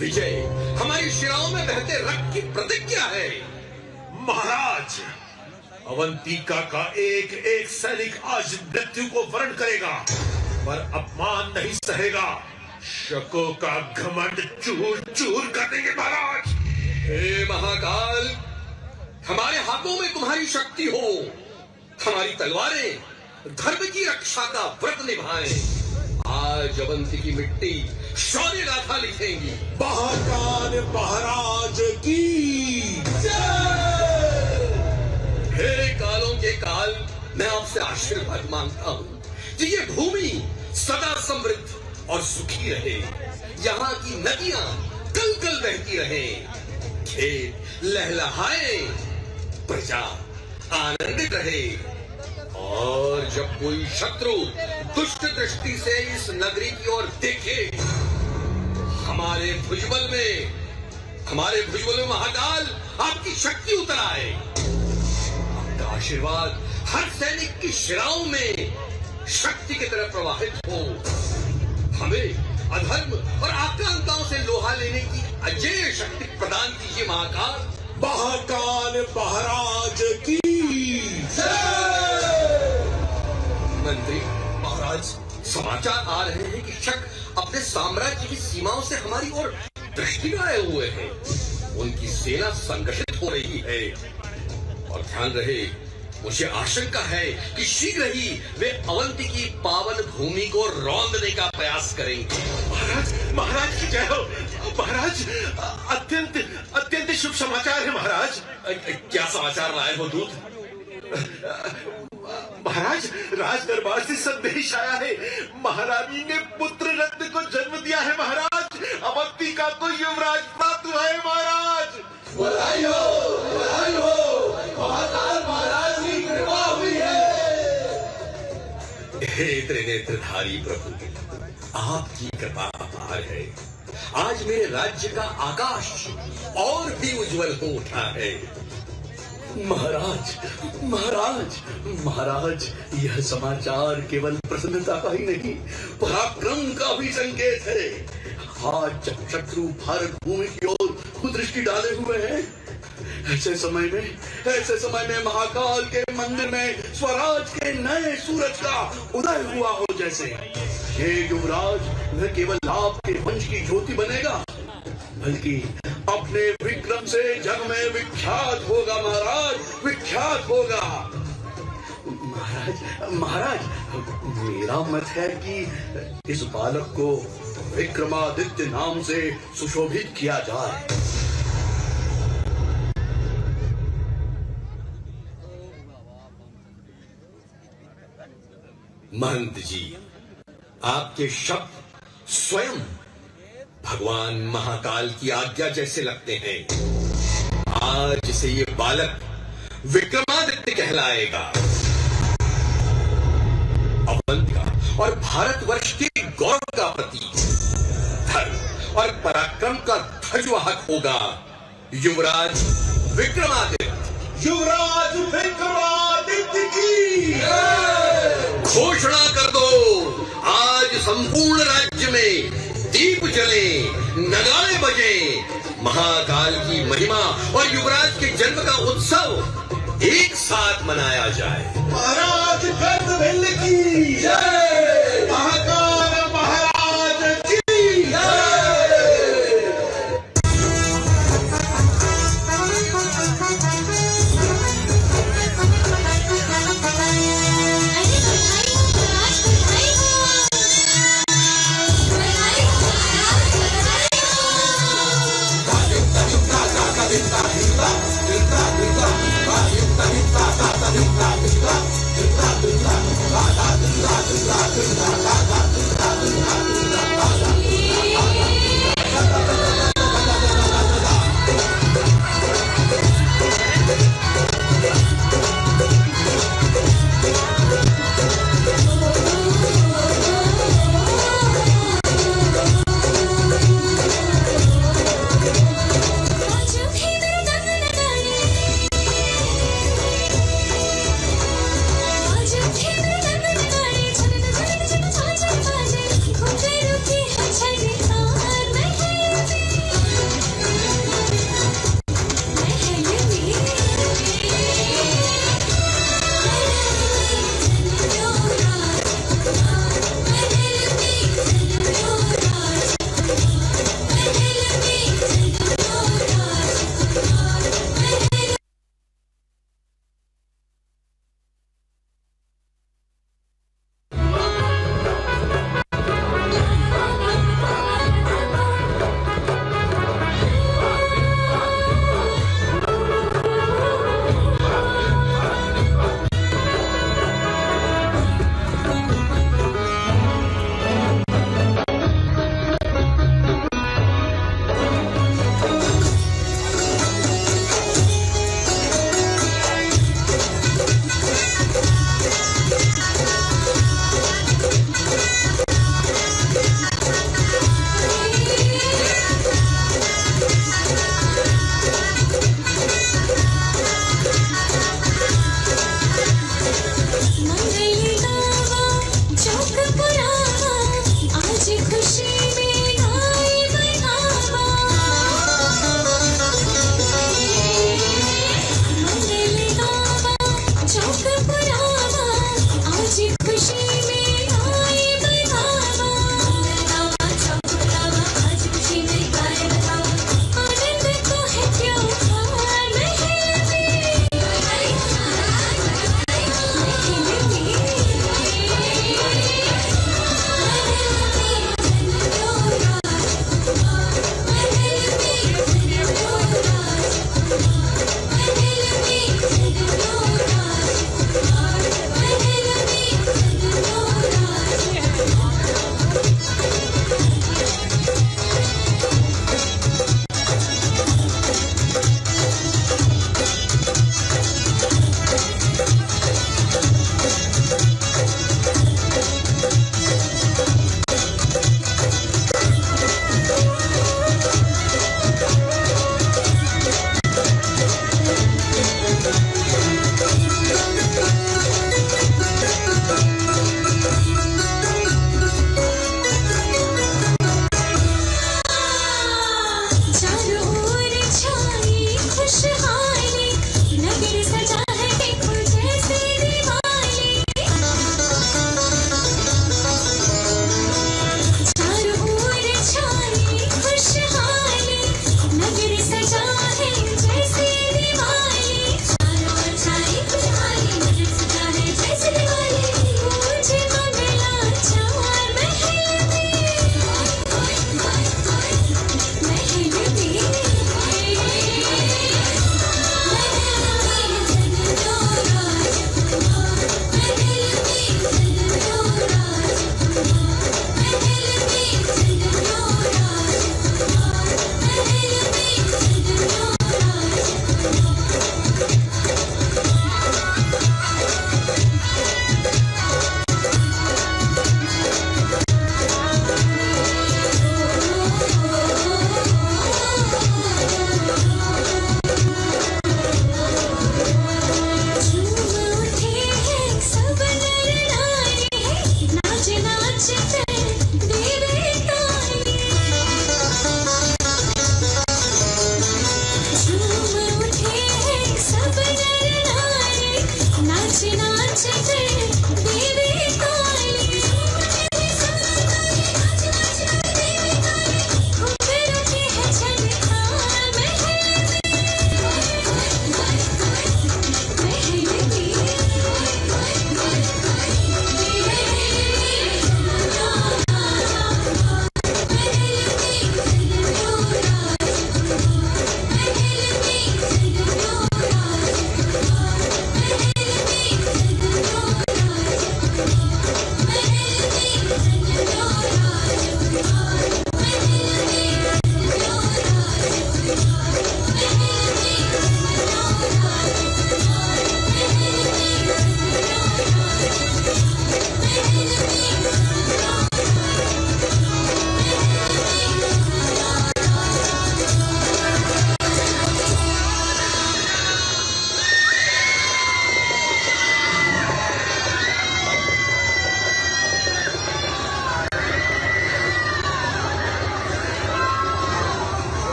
विजय हमारी शिराओं में बहते रक्त की प्रतिज्ञा है। महाराज, अवंतिका का एक एक सैनिक आज मृत्यु को वर्ण करेगा, पर अपमान नहीं सहेगा। शकों का घमंड चूर चूर कर देंगे महाराज। हे महाकाल, हमारे हाथों में तुम्हारी शक्ति हो। हमारी तलवारें धर्म की रक्षा का व्रत निभाएं। आज अवंती की मिट्टी शौर्य गाथा लिखेंगी। महाकाल महाराज की जय। हे कालों के काल, मैं आपसे आशीर्वाद मांगता हूँ कि ये भूमि सदा समृद्ध और सुखी रहे। यहाँ की नदियां कल कल बहती रहे, खेत लहलहाए, प्रजा आनंदित रहे। और जब कोई शत्रु दुष्ट दृष्टि से इस नगरी की ओर देखे, हमारे भुजबल में महाकाल आपकी शक्ति उतर आए। आपका आशीर्वाद हर सैनिक की शिराओं में शक्ति की तरह प्रवाहित हो। हमें अधर्म और आक्रांताओं से लोहा लेने की अजेय शक्ति प्रदान कीजिए महाकाल। महाकाल महाराज की मंत्री महाराज, समाचार आ रहे हैं कि शक अपने साम्राज्य की सीमाओं से हमारी ओर दृष्टि लगाए हुए हैं। उनकी सेना संगठित हो रही है और ध्यान रहे, मुझे आशंका है कि शीघ्र ही वे अवंती की पावन भूमि को रौंदने का प्रयास करेंगे। महाराज की जय हो। महाराज, अत्यंत शुभ समाचार है महाराज। क्या समाचार लाए हो दूत? महाराज, राज दरबार से संदेश आया है। महारानी ने पुत्र रत्न को जन्म दिया है महाराज। अवंतिका को युवराज प्राप्त हुआ है महाराज। बधाई हो, बधाई हो। महाकाल महाराज की कृपा हुई है। हे त्रिनेत्रधारी प्रभु, आपकी कृपा अपार है। आज मेरे राज्य का आकाश और भी उज्जवल हो उठा है। महाराज, महाराज, महाराज, यह समाचार केवल प्रसन्नता का ही नहीं, पराक्रम का भी संकेत है। आज जब शत्रु भारत भूमि की ओर कुदृष्टि डाले हुए हैं, ऐसे समय में महाकाल के मंदिर में स्वराज के नए सूरज का उदय हुआ हो। जैसे ये युवराज न केवल आपके वंश की ज्योति बनेगा, बल्कि अपने विक्रम से जग में विख्यात होगा महाराज, विख्यात होगा। महाराज, मेरा मत है कि इस बालक को विक्रमादित्य नाम से सुशोभित किया जाए। महंत जी, आपके शब्द स्वयं भगवान महाकाल की आज्ञा जैसे लगते हैं। आज से ये बालक विक्रमादित्य कहलाएगा। अवंतिका और भारतवर्ष के गौरव का प्रतीक, धर्म और पराक्रम का ध्वजवाहक होगा युवराज विक्रमादित्य। युवराज विक्रमादित्य की घोषणा कर दो, आज संपूर्ण राज्य में दीप जले, नगाड़े बजे, महाकाल की महिमा और युवराज के जन्म का उत्सव एक साथ मनाया जाए। महाराज कर्दभिल्ल की जय। महाकाल महाराज की जय। ता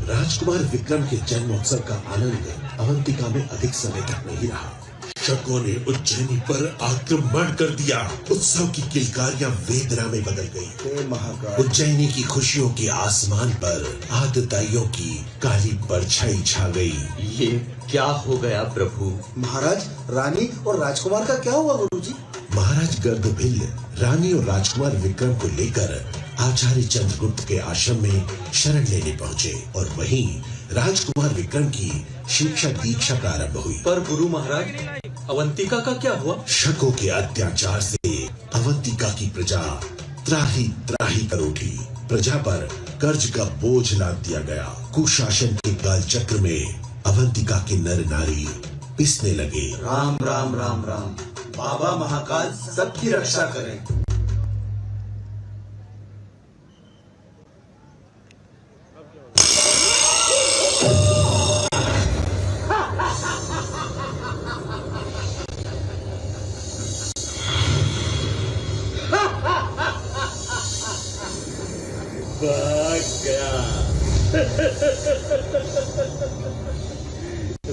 राजकुमार विक्रम के जन्मोत्सव का आनंद अवंतिका में अधिक समय तक नहीं रहा। शकों ने उज्जैनी पर आक्रमण कर दिया। उत्सव की किलकारियां वेदना में बदल गई। उज्जैनी की खुशियों के आसमान पर आतताइयों की काली परछाई छा गई। ये क्या हो गया प्रभु? महाराज, रानी और राजकुमार का क्या हुआ गुरुजी? महाराज गर्दभिल्ल रानी और राजकुमार विक्रम को लेकर आचार्य चंद्रगुप्त के आश्रम में शरण लेने पहुँचे और वहीं राजकुमार विक्रम की शिक्षा दीक्षा प्रारंभ हुई। पर गुरु महाराज, अवंतिका का क्या हुआ? शकों के अत्याचार से अवंतिका की प्रजा त्राही त्राही कर उठी। प्रजा पर कर्ज का बोझ लाद दिया गया। कुशासन के काल चक्र में अवंतिका के नर नारी पिसने लगे। राम राम राम राम। बाबा महाकाल सबकी रक्षा करें।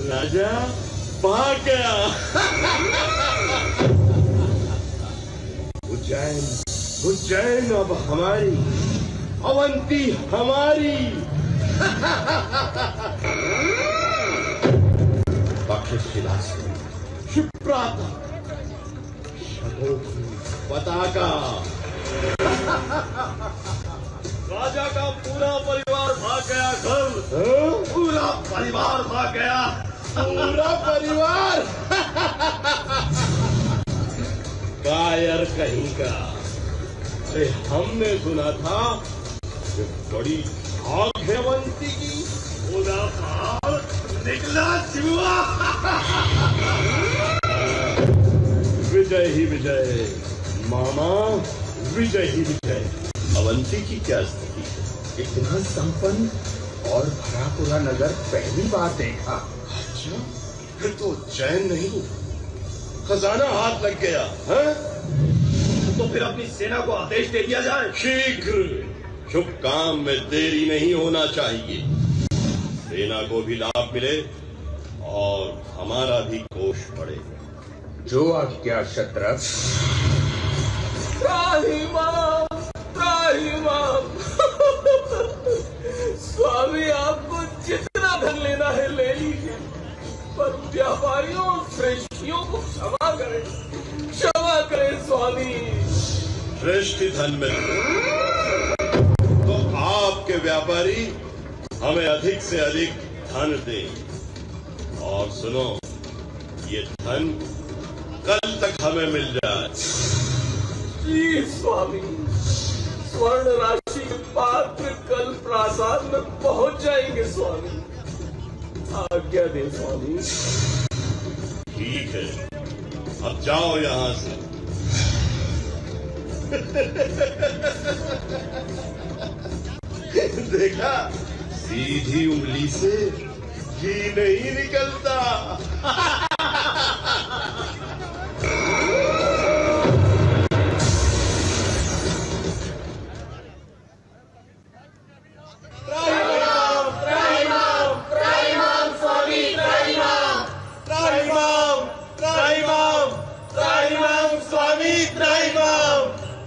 राजा भाग गया। उज्जैन अब हमारी, अवंती हमारी। तक्षशिला से क्षिप्रा तक शकों की पताका। राजा का पूरा परिवार भाग गया घर। पूरा परिवार भाग गया। पूरा परिवार। कायर कहीं का। अरे हमने सुना था कि बड़ी आग है अवंती की। पूरा पहाड़ निकला जुआ। विजय ही विजय मामा, विजय ही विजय। अवंती की क्या स्थिति है? इतना संपन्न और भरा पूरा नगर पहली बार देखा। अच्छा, फिर तो चैन नहीं, खजाना हाथ लग गया है? तो फिर अपनी सेना को आदेश दे दिया जाए। शीघ्र। शुभ काम में देरी नहीं होना चाहिए। सेना को भी लाभ मिले और हमारा भी कोष बढ़े। जो आज्ञा शत्रप। स्वामी, आपको जितना धन लेना है ले लीजिए, पर व्यापारियों और श्रेष्ठियों को क्षमा करें स्वामी। श्रेष्ठ धन में तो आपके व्यापारी हमें अधिक से अधिक धन दें। और सुनो, ये धन कल तक हमें मिल जाए। जी स्वामी, स्वर्ण राशि के पात्र कल प्रासाद में पहुंच जाएंगे स्वामी। आज्ञा दें स्वामी। ठीक है, अब जाओ यहां से। देखा, सीधी उंगली से घी नहीं निकलता।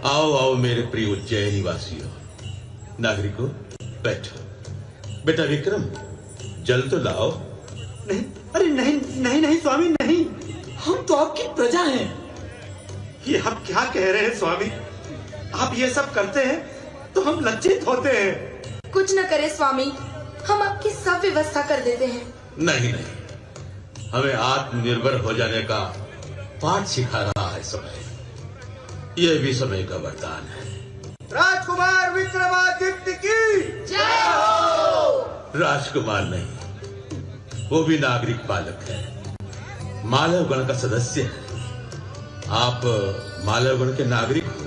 आओ आओ मेरे प्रिय उज्जैनी वासियों, नागरिकों, बैठो। बेटा विक्रम, जल तो लाओ। नहीं, अरे नहीं नहीं नहीं स्वामी, नहीं, हम तो आपकी प्रजा हैं। ये आप क्या कह रहे हैं स्वामी? आप ये सब करते हैं तो हम लज्जित होते हैं। कुछ न करे स्वामी, हम आपकी सब व्यवस्था कर देते हैं। नहीं नहीं, हमें आत्मनिर्भर हो जाने का पाठ सिखा रहा है समय। यह भी समय का वरदान है। राजकुमार विक्रमादित्य की जय हो। राजकुमार नहीं, वो भी नागरिक बालक है, मालव गण का सदस्य है। आप मालव गण के नागरिक हो।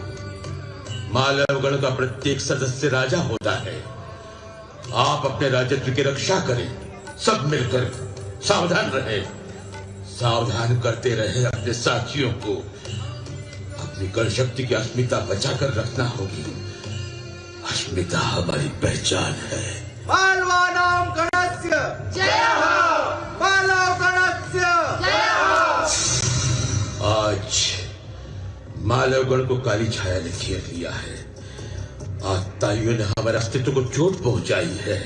मालव गण का प्रत्येक सदस्य राजा होता है। आप अपने राज्यत्व की रक्षा करें, सब मिलकर सावधान रहे। सावधान करते रहे अपने साथियों को। अपनी गण शक्ति की अस्मिता बचाकर रखना होगी। अस्मिता हमारी पहचान है। बालवानां गणस्य जय हो, बालव गणस्य जय हो। आज मालवगढ़ को काली छाया ने घेर लिया है। आतताइयों ने हमारे अस्तित्व को चोट पहुंचाई है।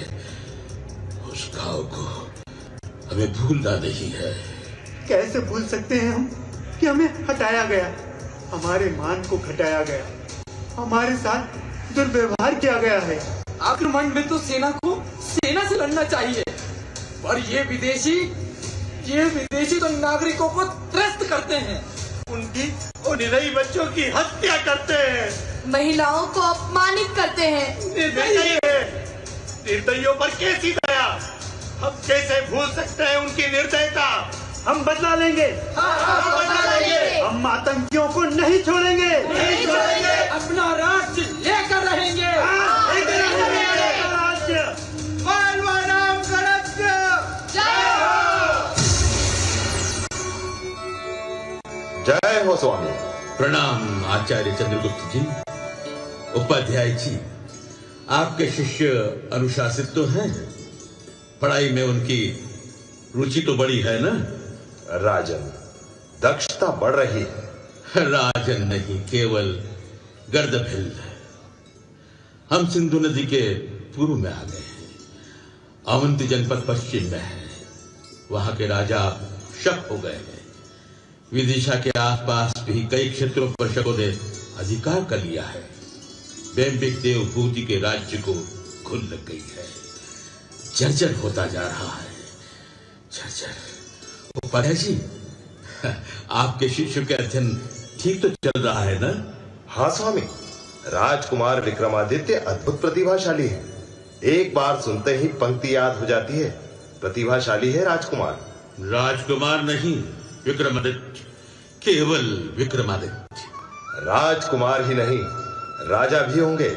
उस घाव को हमें भूलना नहीं है। कैसे भूल सकते हैं हम कि हमें हटाया गया, हमारे मान को घटाया गया, हमारे साथ दुर्व्यवहार किया गया है। आक्रमण में तो सेना को सेना से लड़ना चाहिए, पर ये विदेशी तो नागरिकों को त्रस्त करते हैं, उनकी निरीह बच्चों की हत्या करते हैं, महिलाओं को अपमानित करते हैं। निर्दयियों पर कैसी दया, हम कैसे भूल सकते हैं उनकी निर्दयता। हम बदला लेंगे, हम बदला लेंगे, हम आतंकियों को नहीं छोड़ेंगे, नहीं छोड़ेंगे, अपना राज्य लेकर रहेंगे, राज्य बालवानां गणस्य जय हो। जय हो स्वामी। प्रणाम आचार्य चंद्रगुप्त जी। उपाध्याय जी, आपके शिष्य अनुशासित तो हैं, पढ़ाई में उनकी रुचि तो बड़ी है ना? राजन, दक्षता बढ़ रही है। राजन नहीं, केवल गर्दभिल। हम सिंधु नदी के पूर्व में आ गए हैं। अवंती जनपद पश्चिम में है। वहां के राजा शक हो गए हैं। विदिशा के आसपास भी कई क्षेत्रों पर शकों ने अधिकार कर लिया है। बेम्बिक देव भूति के राज्य को खुल लग गई है। जर्जर होता जा रहा है, जर्जर। उपाध्याय जी, आपके शिष्य के अध्ययन ठीक तो चल रहा है ना? हाँ स्वामी, राजकुमार विक्रमादित्य अद्भुत प्रतिभाशाली है। एक बार सुनते ही पंक्ति याद हो जाती है। प्रतिभाशाली है राजकुमार। राजकुमार नहीं, विक्रमादित्य, केवल विक्रमादित्य। राजकुमार ही नहीं, राजा भी होंगे।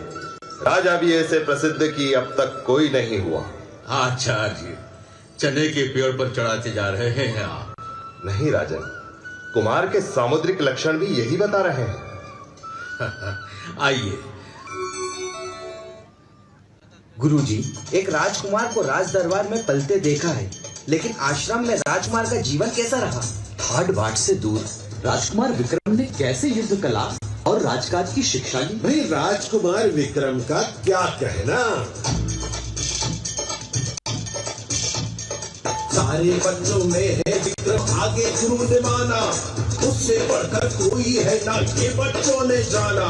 राजा भी ऐसे प्रसिद्ध कि अब तक कोई नहीं हुआ। आचार्य, चने के पेड़ पर चढ़ाते जा रहे हैं आप। नहीं राजन, कुमार के सामुद्रिक लक्षण भी यही बता रहे हैं। आइए। गुरुजी, एक राजकुमार को राज दरबार में पलते देखा है, लेकिन आश्रम में राजकुमार का जीवन कैसा रहा? ठाट बाट से दूर राजकुमार विक्रम ने कैसे युद्ध कला और राजकाज की शिक्षा ली? भाई, राजकुमार विक्रम का क्या कहना। सारे बच्चों में है विक्रम आगे गुरु ने माना, उससे बढ़कर कोई है ना ये बच्चों ने जाना।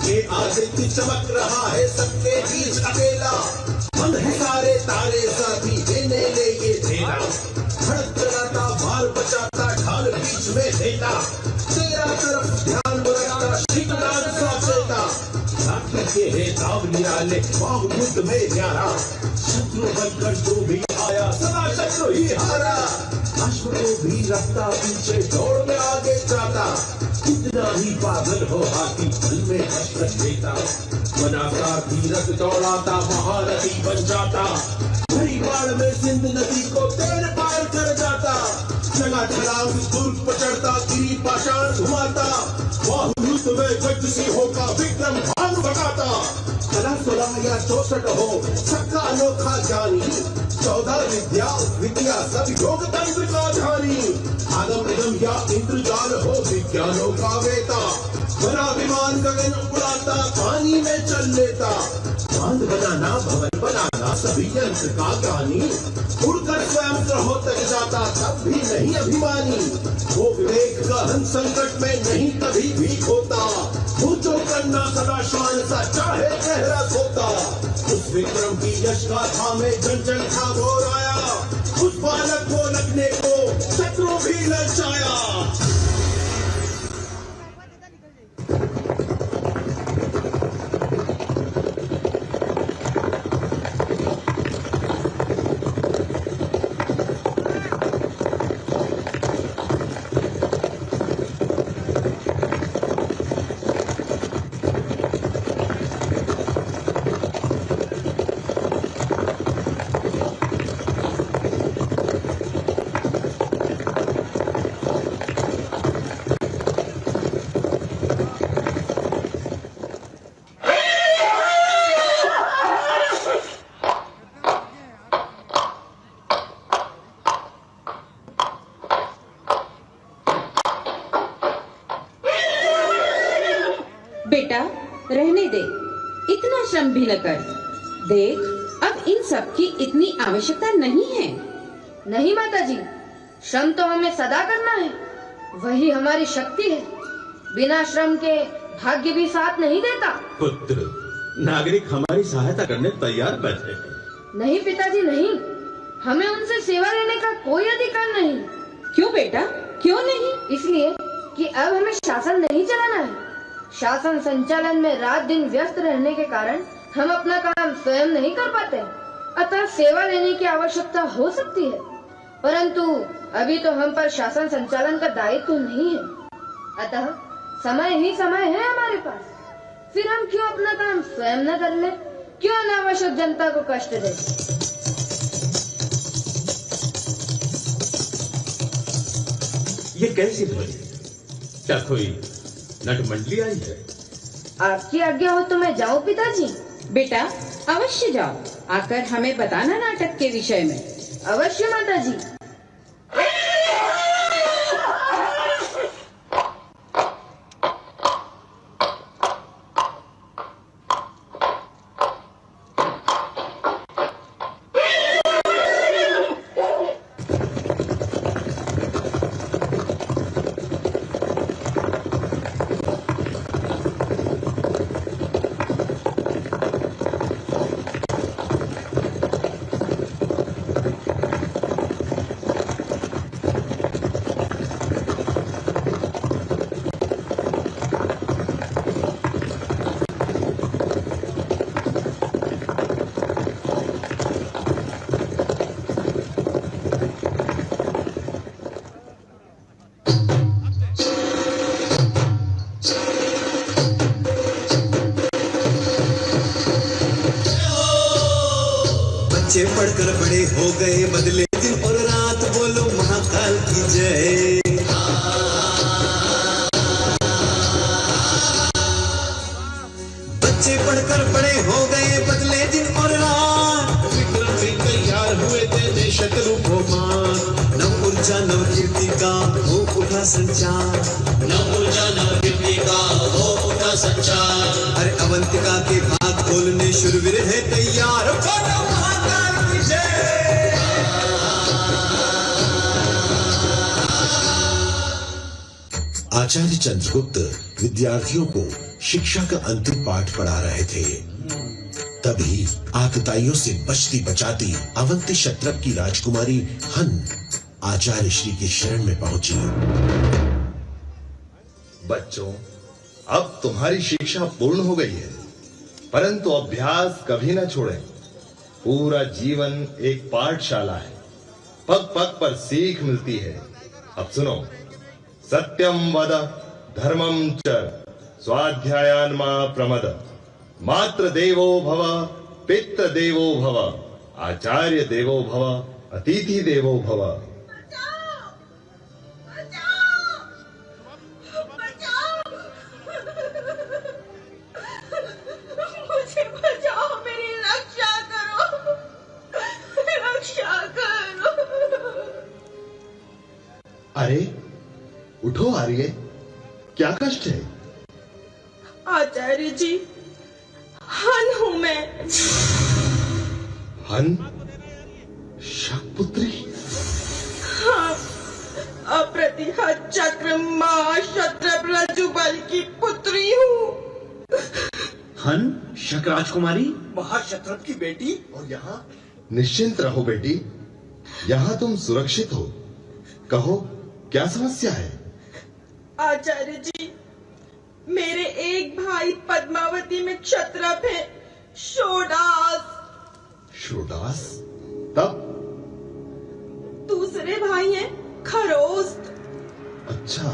ये आदित्य चमक रहा है सबके बीच अकेला, बंद है सारे तारे साथी देने ले ये देना। भड़क चलाता भार बचाता ढाल बीच में देता, तेरा तरफ ध्यान रखता शीतलाग सा चेता। लाठी के है दाव निराले बाहुयुद्ध में न्यारा, शत्रु बनकर जो भी आया सदा शत्रु ही हारा। अश्व को भी रखता पीछे दौड़ में आगे जाता, कितना ही पागल हो हाथी पल में कष्ट देता। बनाता धीरज दौड़ाता महारथी बन जाता, भरी बाढ़ में सिंध नदी को तेर पार कर जाता। चला छलांग दुर्ग पर चढ़ता गिरी पाषाण घुमाता, बाहुयुद्ध में गज सिंहों का विक्रम भानु भगाता। कला 16 या 64 हो सबका अनोखा जानी, 14 विद्या सब योग तंत्र का ध्यानी। आगम निगम या इंद्रजाल हो विज्ञानों का वेता, बड़ा विमान गगन उड़ाता पानी में चल लेता। बांध बनाना भवन बनाना सभी यंत्र का ज्ञानी, उड़कर स्वयं ग्रहों तक जाता तब भी नहीं अभिमानी। वो विवेक गहन संकट में नहीं कभी भी खोता, ऊंचो करना सदा शान सा चाहे चेहरा सोता। उस विक्रम की यश गाथा में जन जन था घोर आया, उस बालक को लगने को शत्रु भी ललचाया। बेटा रहने दे, इतना श्रम भी न कर। देख, अब इन सब की इतनी आवश्यकता नहीं है। नहीं माताजी, श्रम तो हमें सदा करना है, वही हमारी शक्ति है। बिना श्रम के भाग्य भी साथ नहीं देता। पुत्र, नागरिक हमारी सहायता करने तैयार बैठे हैं। नहीं पिताजी नहीं, हमें उनसे सेवा लेने का कोई अधिकार नहीं। क्यों बेटा, क्यों नहीं? इसलिए कि अब हमें शासन नहीं चलाना है। शासन संचालन में रात दिन व्यस्त रहने के कारण हम अपना काम स्वयं नहीं कर पाते, अतः सेवा लेने की आवश्यकता हो सकती है, परंतु अभी तो हम पर शासन संचालन का दायित्व नहीं है। अतः समय ही समय है हमारे पास, फिर हम क्यों अपना काम स्वयं न कर ले? क्यों अनावश्यक जनता को कष्ट दे? ये कैसी ध्वनि? क्या कोई नटमंडली आई है? आपकी आज्ञा हो तो मैं जाऊं पिताजी? बेटा अवश्य जाओ, आकर हमें बताना नाटक के विषय में। अवश्य माताजी। बच्चे पढ़कर बड़े हो गए, बदले दिन और रात, बोलो महाकाल की जय। बच्चे पढ़कर बड़े हो गए, बदले दिन और रात, विक्रम भी तैयार हुए थे शत्रु को मार। नव ऊर्जा नव कीर्ति का हो उठा संचार, नव ऊर्जा नव कीर्ति का हो उठा संचार। अरे अवंतिका के भाग खोलने शूरवीर है तैयार, बोलो महाकाल की जय। आचार्य चंद्रगुप्त विद्यार्थियों को शिक्षा का अंतिम पाठ पढ़ा रहे थे। तभी आतताइयों से बचती बचाती अवंती क्षत्रप की राजकुमारी हन आचार्य श्री की शरण में पहुंची। बच्चों, अब तुम्हारी शिक्षा पूर्ण हो गई है, परंतु अभ्यास कभी न छोड़ें। पूरा जीवन एक पाठशाला है, पग पग पर सीख मिलती है। अब सुनो, सत्यम वद धर्मम च स्वाध्यायान मा प्रमद, मात्र देवो भव, पितृ देवो भव, आचार्य देवो भव, अतिथि देवो भव। मुझे बचाओ, मेरी रक्षा करो, रक्षा करो। अरे उठो आर्य, क्या कष्ट है? आचार्य जी, हन हूं मैं। हन? शकपुत्री? हाँ, अप्रतिहत चक्र महाक्षत्रप रज्जुबल की पुत्री हूँ। हन शक राजकुमारी, महाक्षत्रप की बेटी। और यहाँ? निश्चिंत रहो बेटी, यहाँ तुम सुरक्षित हो। कहो क्या समस्या है? आचार्य जी, मेरे एक भाई पद्मावती में क्षत्रप है, शोडास। शोडास? तब? दूसरे भाई हैं खरोस्त। अच्छा,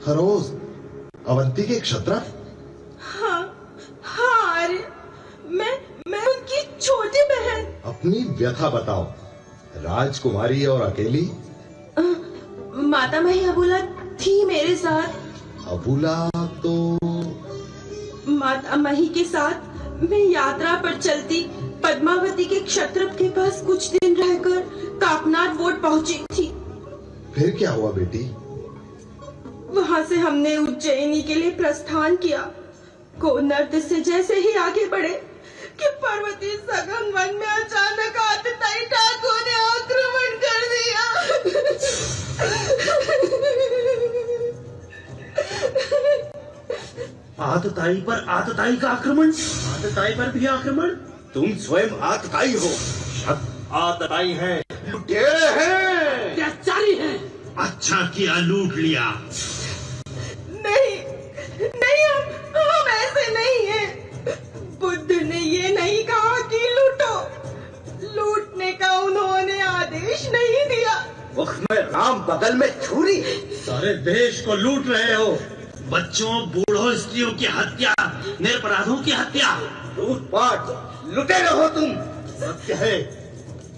खरोस्त, अवंती के क्षत्रप? हाँ, हाँ, अरे मैं उनकी छोटी बहन। अपनी व्यथा बताओ, राजकुमारी और अकेली? माता मही अबुला थी मेरे साथ। अबुला तो? माता मही के साथ मैं यात्रा पर चलती पद्मावती के क्षत्रप के पास कुछ दिन रहकर काकनाथ वोट पहुंची थी। फिर क्या हुआ बेटी? वहां से हमने उज्जैनी के लिए प्रस्थान किया। कोनर्द से जैसे ही आगे बढ़े कि पर्वतीय सघन वन में अचानक आतताई डाकुओं ने आक्रमण कर दिया। आतताई पर आतताई का आक्रमण, आतताई पर भी आक्रमण। तुम स्वयं आतताई हो। आतताई है, लुटेरे हैं, अत्याचारी हैं। अच्छा किया लूट लिया। नहीं नहीं, हम ऐसे नहीं हैं। बुद्ध ने ये नहीं कहा कि लूटो, लूटने का उन्होंने आदेश नहीं दिया। मुख में राम बगल में छुरी। सारे देश को लूट रहे हो, बच्चों बूढ़ों स्त्रियों की हत्या, निरपराधों की हत्या। लूटपाट लुटेरे हो तुम। सत्य है,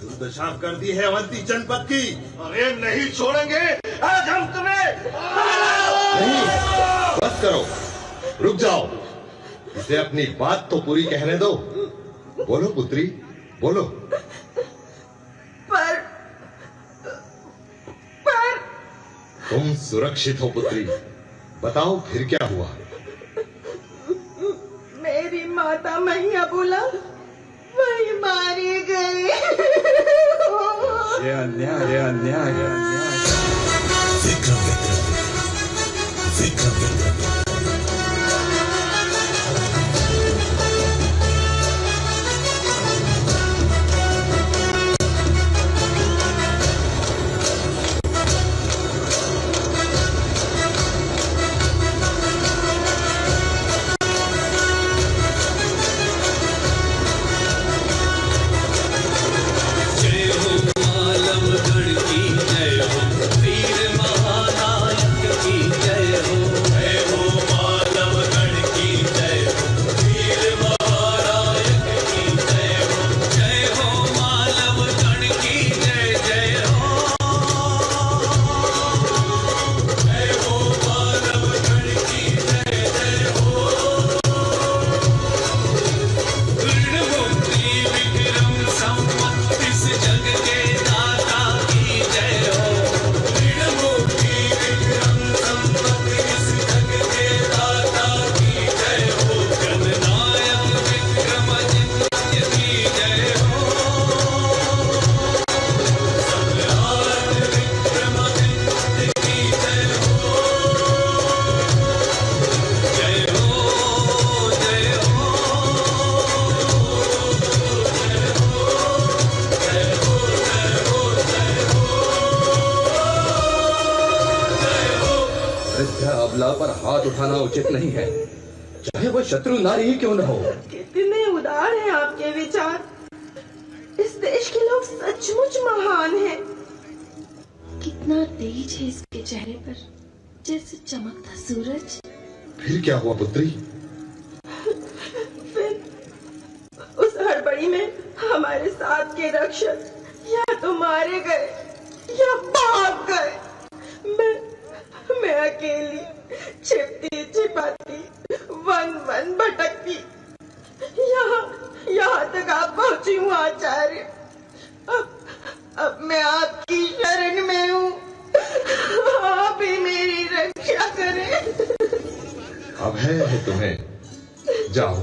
दुर्दशा कर दी है अवंती जनपद की। अरे नहीं छोड़ेंगे आज हम तुम्हें। नहीं, बस करो, रुक जाओ, इसे अपनी बात तो पूरी कहने दो। बोलो पुत्री, बोलो। पर तुम सुरक्षित हो पुत्री, बताओ फिर क्या हुआ। मेरी माता मैया बोला वही मारी गई। ये अन्याय, ये अन्याय, ये अन्याय। विक्रम विक्रम विक्रम अबला पर हाथ उठाना उचित नहीं है, चाहे वो शत्रु नारी ही क्यों न हो। कितने उदार हैं आपके विचार। इस देश के लोग सचमुच महान हैं। कितना तेज है इसके चेहरे पर, जैसे चमकता सूरज। फिर क्या हुआ पुत्री। फिर उस हड़बड़ी में हमारे साथ के रक्षक या तो मारे गए या भाग गए। मैं अकेली छिपती छिपाती वन वन भटकती यहाँ तक आप पहुंची हूँ आचार्य। अब मैं आपकी शरण में हूँ, आप ही मेरी रक्षा करें। अभय है तुम्हें, जाओ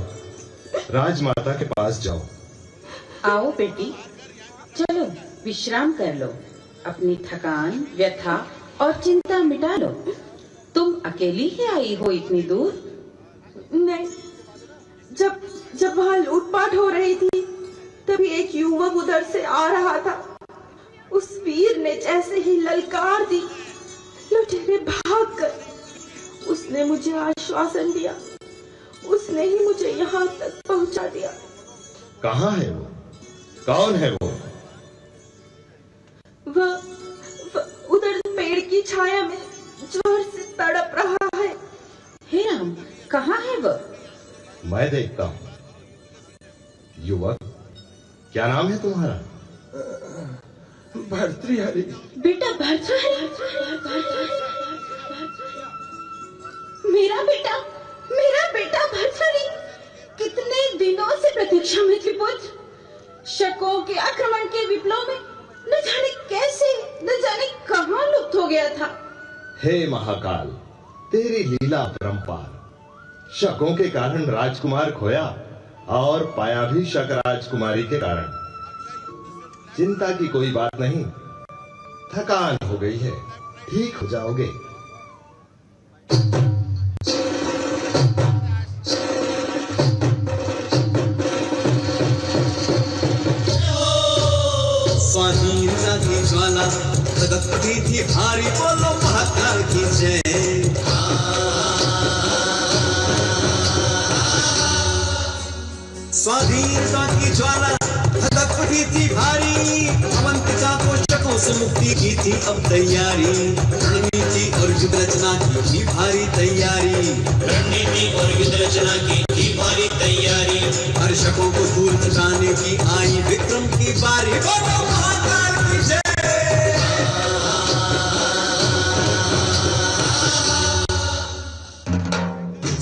राजमाता के पास जाओ। आओ बेटी, चलो विश्राम कर लो, अपनी थकान व्यथा और चिंता मिटा लो। तुम अकेली ही आई हो इतनी दूर? नहीं, जब वहाँ लूटपाट हो रही थी तभी एक युवक उधर से आ रहा था। उस वीर ने जैसे ही ललकार दी, लुटेरे भाग गए। उसने मुझे आश्वासन दिया, उसने ही मुझे यहाँ तक पहुँचा दिया। कहाँ है वो, कौन है वो? वह उधर पेड़ की छाया में जोर से तड़प रहा है। हे राम, कहाँ है वह? मैं देखता हूँ। युवक, क्या नाम है तुम्हारा? भर्तृहरि। बेटा भर्तृहरि? मेरा बेटा भर्तृहरि कितने दिनों से प्रतीक्षा में थी पुत्र। शकों के आक्रमण के विप्लव में न जाने कैसे, न जाने कहाँ लुप्त हो गया था। हे महाकाल, तेरी लीला परंपार। शकों के कारण राजकुमार खोया और पाया भी शक राजकुमारी के कारण। चिंता की कोई बात नहीं, थकान हो गई है, ठीक हो जाओगे। स्वाधीनता की ज्वाला धधक उठी थी भारी, बोलो महाकाल की जय। स्वाधीनता की ज्वाला धधक उठी थी भारी, अवंतिका को शकों से मुक्ति की थी अब तैयारी। रणनीति और युद्ध रचना की थी भारी तैयारी, रणनीति और युद्ध रचना की थी भारी तैयारी। हर शकों को दूर हटाने की आई विक्रम की बारी, बोलो महाकाल की जय।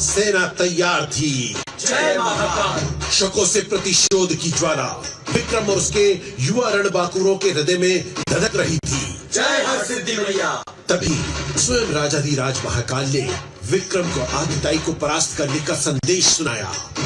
सेना तैयार थी, जय महाकाल। शकों से प्रतिशोध की ज्वाला विक्रम और उसके युवा रणबांकुरों के हृदय में धधक रही थी। जय हर सिद्धि मैया। तभी स्वयं राजाधिराज महाकाल ने विक्रम को आदिताई को परास्त करने का संदेश सुनाया।